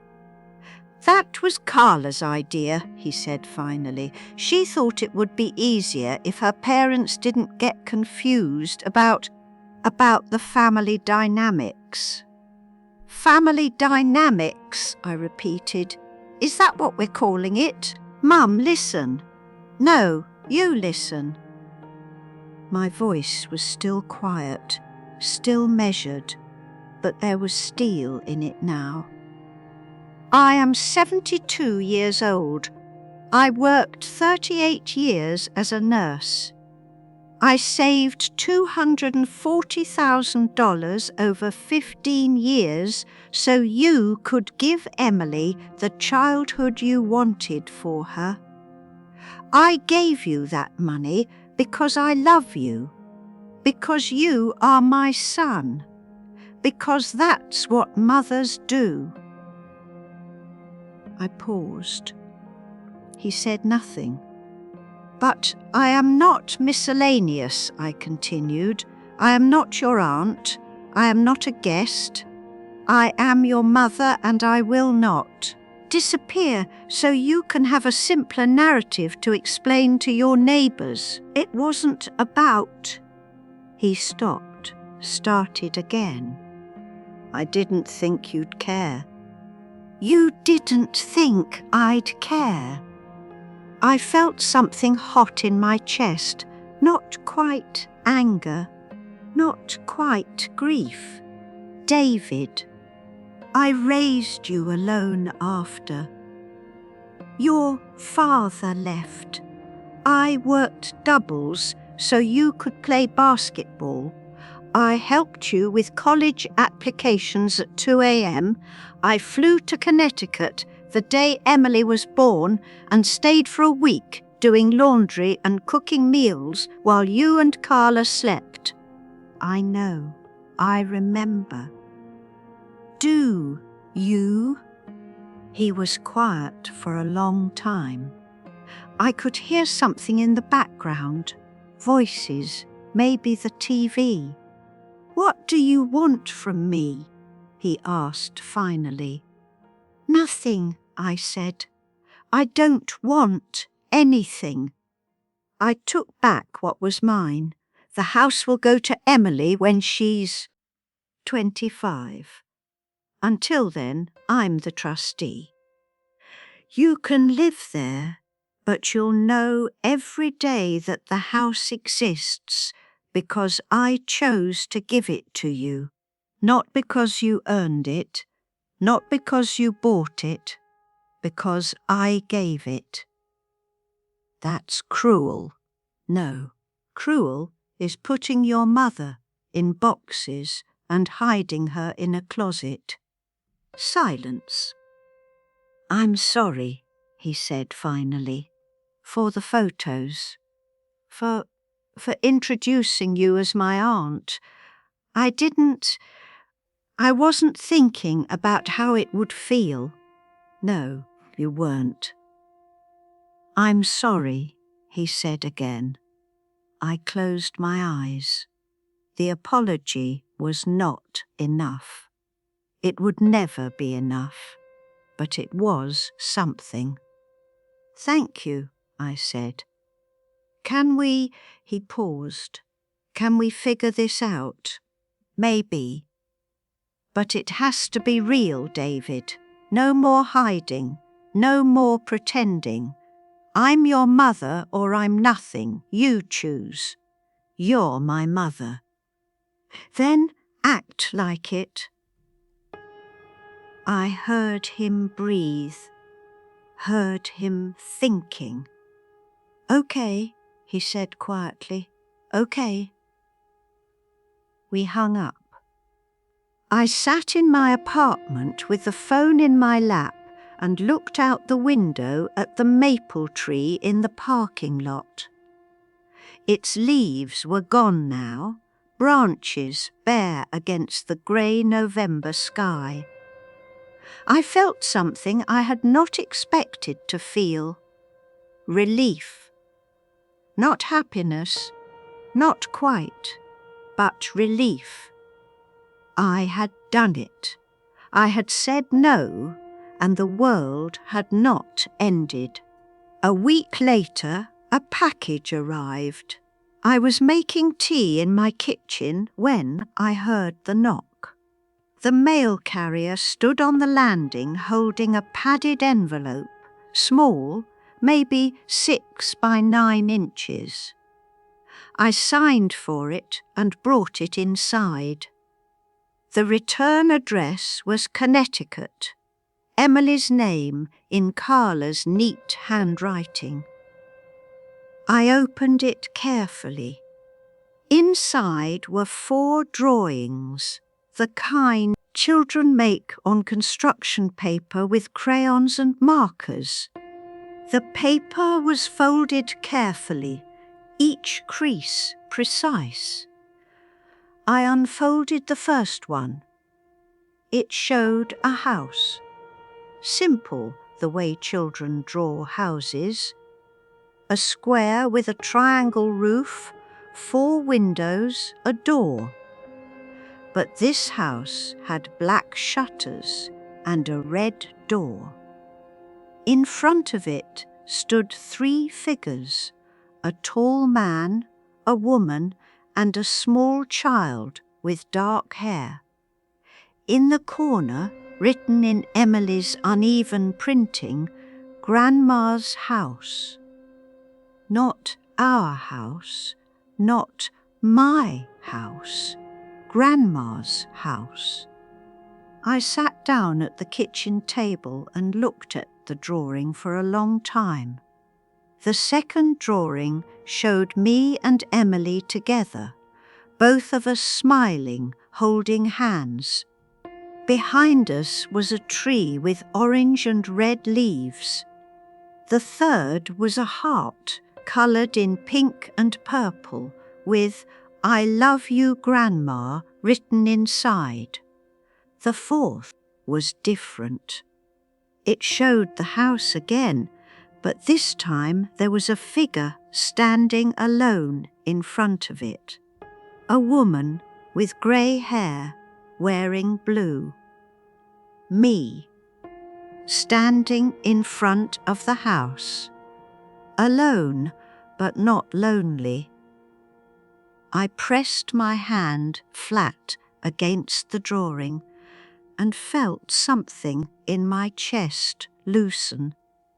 Speaker 1: "That was Carla's idea," he said finally. "She thought it would be easier if her parents didn't get confused about the family dynamics." "Family dynamics," I repeated. "Is that what we're calling it? Mum, listen." "No, you listen." My voice was still quiet, still measured, but there was steel in it now. "I am 72 years old. I worked 38 years as a nurse. I saved $240,000 over 15 years so you could give Emily the childhood you wanted for her. I gave you that money because I love you, because you are my son, because that's what mothers do." I paused. He said nothing. "But I am not miscellaneous," I continued. "I am not your aunt. I am not a guest. I am your mother, and I will not disappear so you can have a simpler narrative to explain to your neighbours. It wasn't about..." He stopped, started again. "I didn't think you'd care." "You didn't think I'd care?" I felt something hot in my chest, not quite anger, not quite grief. "David, I raised you alone after. Your father left. I worked doubles so you could play basketball. I helped you with college applications at 2 a.m. I flew to Connecticut the day Emily was born and stayed for a week doing laundry and cooking meals while you and Carla slept. I know. I remember." "Do you?" He was quiet for a long time. I could hear something in the background. Voices, maybe the TV. "What do you want from me?" he asked finally. "Nothing," I said. "I don't want anything. I took back what was mine. The house will go to Emily when she's 25. Until then, I'm the trustee. You can live there, but you'll know every day that the house exists because I chose to give it to you, not because you earned it, not because you bought it, because I gave it. That's cruel. No, cruel is putting your mother in boxes and hiding her in a closet. Silence. I'm sorry, he said finally, for the photos, for introducing you as my aunt. I wasn't thinking about how it would feel. No, you weren't. I'm sorry, he said again. I closed my eyes. The apology was not enough. It would never be enough, but it was something. Thank you, I said. Can we, he paused, can we figure this out? Maybe. But it has to be real, David. No more hiding, no more pretending. I'm your mother or I'm nothing. You choose. You're my mother. Then act like it. I heard him breathe, heard him thinking. Okay, he said quietly. Okay. We hung up. I sat in my apartment with the phone in my lap and looked out the window at the maple tree in the parking lot. Its leaves were gone now, branches bare against the grey November sky. I felt something I had not expected to feel. Relief. Not happiness, not quite, but relief. I had done it. I had said no, and the world had not ended. A week later, a package arrived. I was making tea in my kitchen when I heard the knock. The mail carrier stood on the landing holding a padded envelope, small, maybe 6 by 9 inches. I signed for it and brought it inside. The return address was Connecticut, Emily's name in Carla's neat handwriting. I opened it carefully. Inside were 4 drawings, the kind children make on construction paper with crayons and markers. The paper was folded carefully, each crease precise. I unfolded the first one. It showed a house. Simple, the way children draw houses. A square with a triangle roof, 4 windows, a door. But this house had black shutters and a red door. In front of it stood 3 figures, a tall man, a woman, and a small child with dark hair. In the corner, written in Emily's uneven printing, Grandma's house. Not our house, not my house, Grandma's house. I sat down at the kitchen table and looked at the drawing for a long time. The second drawing showed me and Emily together, both of us smiling, holding hands. Behind us was a tree with orange and red leaves. The third was a heart, coloured in pink and purple, with "I love you, Grandma" written inside. The fourth was different. It showed the house again, but this time there was a figure standing alone in front of it. A woman with grey hair, wearing blue. Me, standing in front of the house. Alone, but not lonely. I pressed my hand flat against the drawing, and felt something in my chest loosen,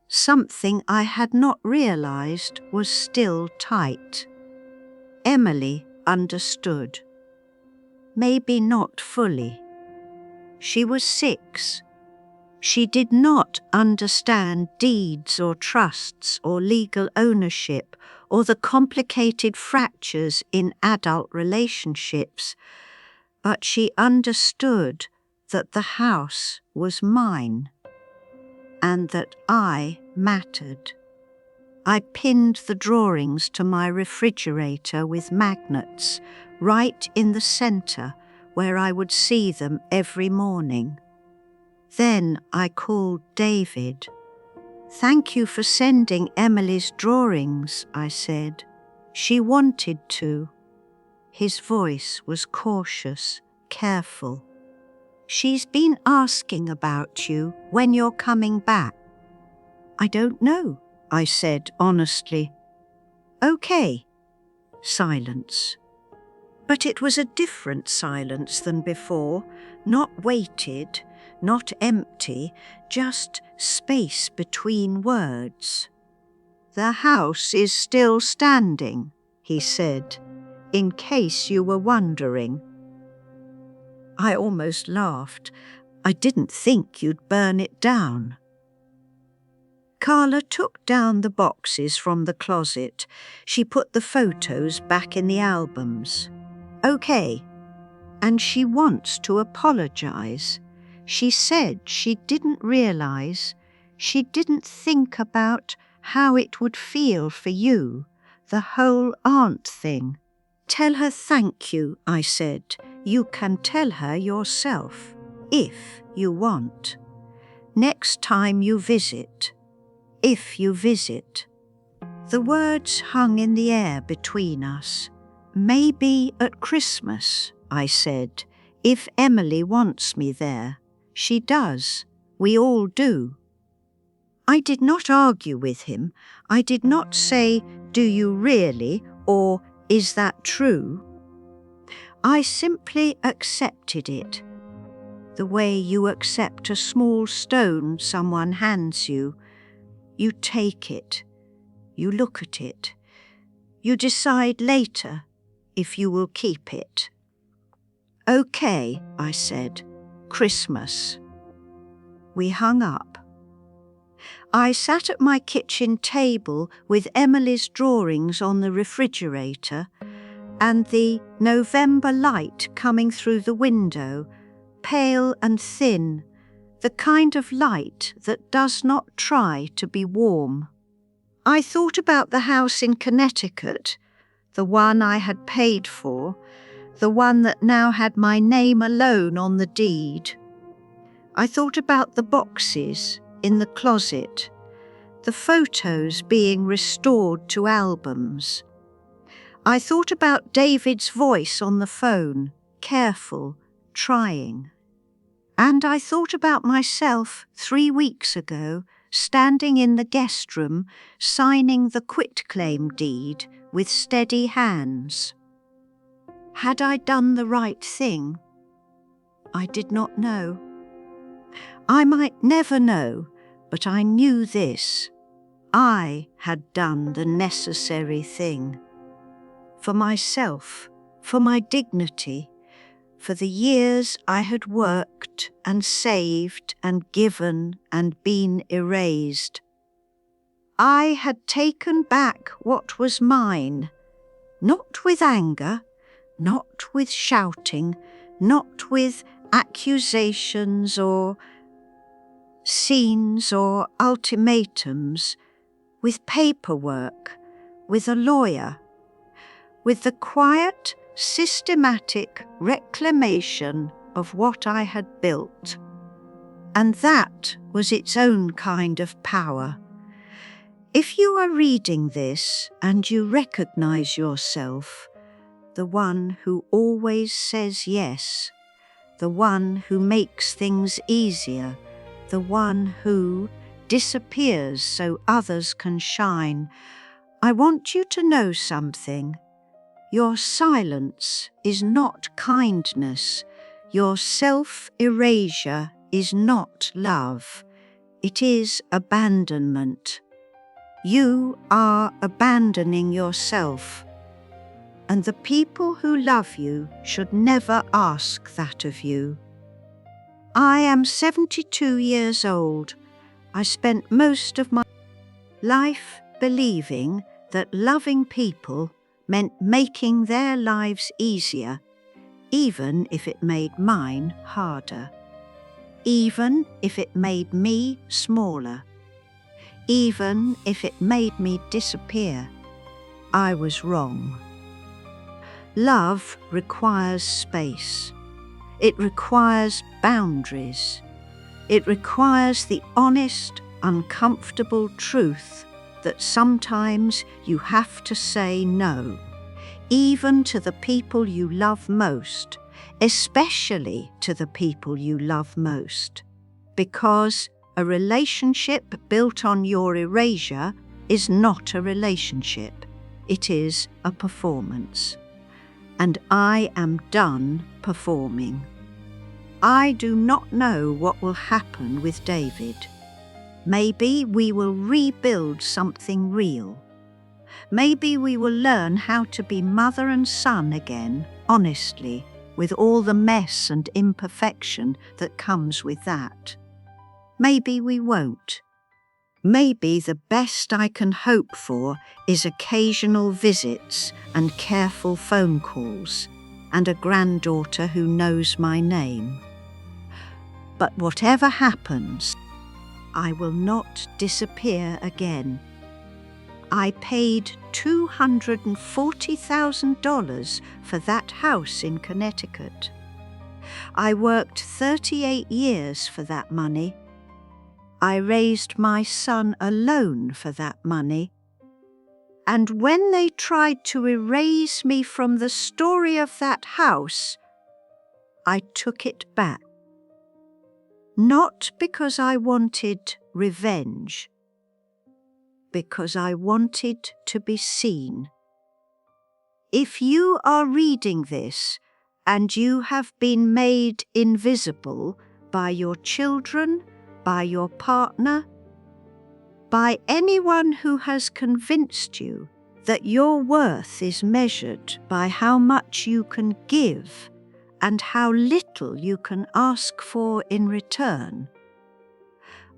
Speaker 1: something I had not realized was still tight. Emily understood. Maybe not fully. She was 6. She did not understand deeds or trusts or legal ownership or the complicated fractures in adult relationships, but she understood that the house was mine and that I mattered. I pinned the drawings to my refrigerator with magnets right in the center where I would see them every morning. Then I called David. "Thank you for sending Emily's drawings," I said. "She wanted to." His voice was cautious, careful. "She's been asking about you, when you're coming back." "I don't know," I said honestly. "Okay." Silence. But it was a different silence than before, not weighted, not empty, just space between words. "The house is still standing," he said, "in case you were wondering." I almost laughed. "I didn't think you'd burn it down." Carla took down the boxes from the closet. She put the photos back in the albums. "Okay. And she wants to apologize. She said she didn't realize, she didn't think about how it would feel for you, the whole aunt thing." "Tell her thank you," I said. "You can tell her yourself, if you want. Next time you visit. If you visit." The words hung in the air between us. "Maybe at Christmas," I said, "if Emily wants me there. She does. We all do." I did not argue with him. I did not say, "Do you really?" or "Is that true?" I simply accepted it. The way you accept a small stone someone hands you. You take it. You look at it. You decide later if you will keep it. "Okay," I said. "Christmas." We hung up. I sat at my kitchen table with Emily's drawings on the refrigerator and the November light coming through the window, pale and thin, the kind of light that does not try to be warm. I thought about the house in Connecticut, the one I had paid for, the one that now had my name alone on the deed. I thought about the boxes in the closet, the photos being restored to albums. I thought about David's voice on the phone, careful, trying. And I thought about myself 3 weeks ago, standing in the guest room, signing the quitclaim deed with steady hands. Had I done the right thing? I did not know. I might never know, but I knew this. I had done the necessary thing. For myself, for my dignity, for the years I had worked and saved and given and been erased. I had taken back what was mine, not with anger, not with shouting, not with accusations or scenes or ultimatums, with paperwork, with a lawyer, with the quiet, systematic reclamation of what I had built. And that was its own kind of power. If you are reading this and you recognize yourself, the one who always says yes, the one who makes things easier, the one who disappears so others can shine, I want you to know something. Your silence is not kindness. Your self-erasure is not love. It is abandonment. You are abandoning yourself. And the people who love you should never ask that of you. I am 72 years old. I spent most of my life believing that loving people meant making their lives easier, even if it made mine harder, even if it made me smaller, even if it made me disappear. I was wrong. Love requires space. It requires boundaries. It requires the honest, uncomfortable truth that sometimes you have to say no, even to the people you love most, especially to the people you love most, because a relationship built on your erasure is not a relationship. It is a performance. And I am done performing. I do not know what will happen with David. Maybe we will rebuild something real. Maybe we will learn how to be mother and son again, honestly, with all the mess and imperfection that comes with that. Maybe we won't. Maybe the best I can hope for is occasional visits and careful phone calls, and a granddaughter who knows my name. But whatever happens, I will not disappear again. I paid $240,000 for that house in Connecticut. I worked 38 years for that money. I raised my son alone for that money. And when they tried to erase me from the story of that house, I took it back. Not because I wanted revenge, because I wanted to be seen. If you are reading this and you have been made invisible by your children, by your partner, by anyone who has convinced you that your worth is measured by how much you can give and how little you can ask for in return,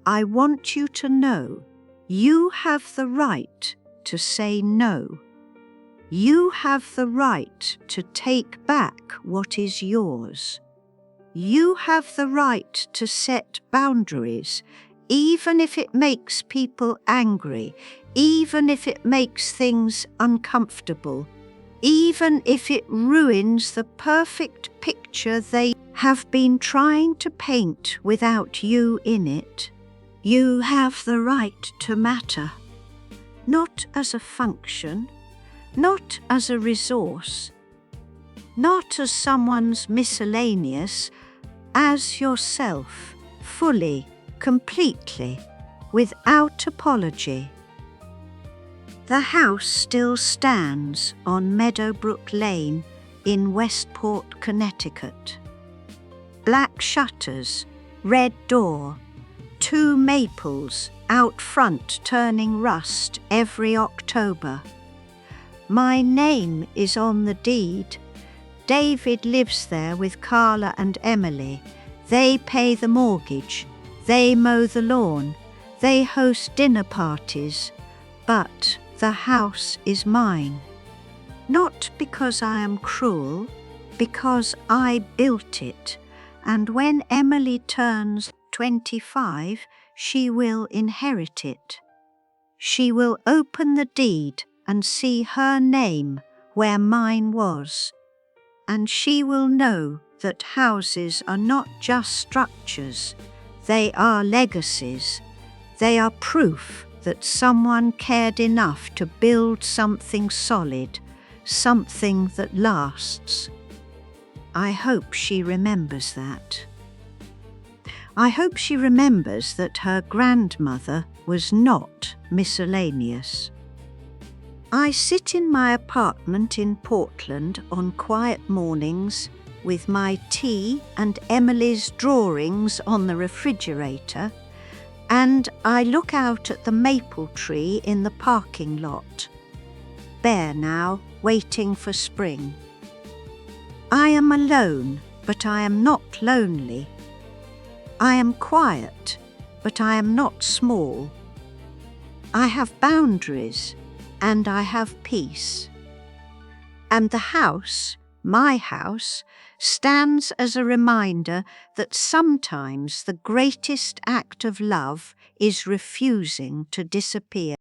Speaker 1: I want you to know you have the right to say no. You have the right to take back what is yours. You have the right to set boundaries, even if it makes people angry, even if it makes things uncomfortable, even if it ruins the perfect picture they have been trying to paint without you in it. You have the right to matter, not as a function, not as a resource, not as someone's miscellaneous, as yourself, fully, completely, without apology. The house still stands on Meadowbrook Lane in Westport, Connecticut. Black shutters, red door, 2 maples out front turning rust every October. My name is on the deed. David lives there with Carla and Emily. They pay the mortgage. They mow the lawn. They host dinner parties. But the house is mine. Not because I am cruel, because I built it. And when Emily turns 25, she will inherit it. She will open the deed and see her name where mine was. And she will know that houses are not just structures, they are legacies. They are proof that someone cared enough to build something solid, something that lasts. I hope she remembers that. I hope she remembers that her grandmother was not miscellaneous. I sit in my apartment in Portland on quiet mornings with my tea and Emily's drawings on the refrigerator, and I look out at the maple tree in the parking lot, bare now, waiting for spring. I am alone, but I am not lonely. I am quiet, but I am not small. I have boundaries, and I have peace. And the house, my house, stands as a reminder that sometimes the greatest act of love is refusing to disappear.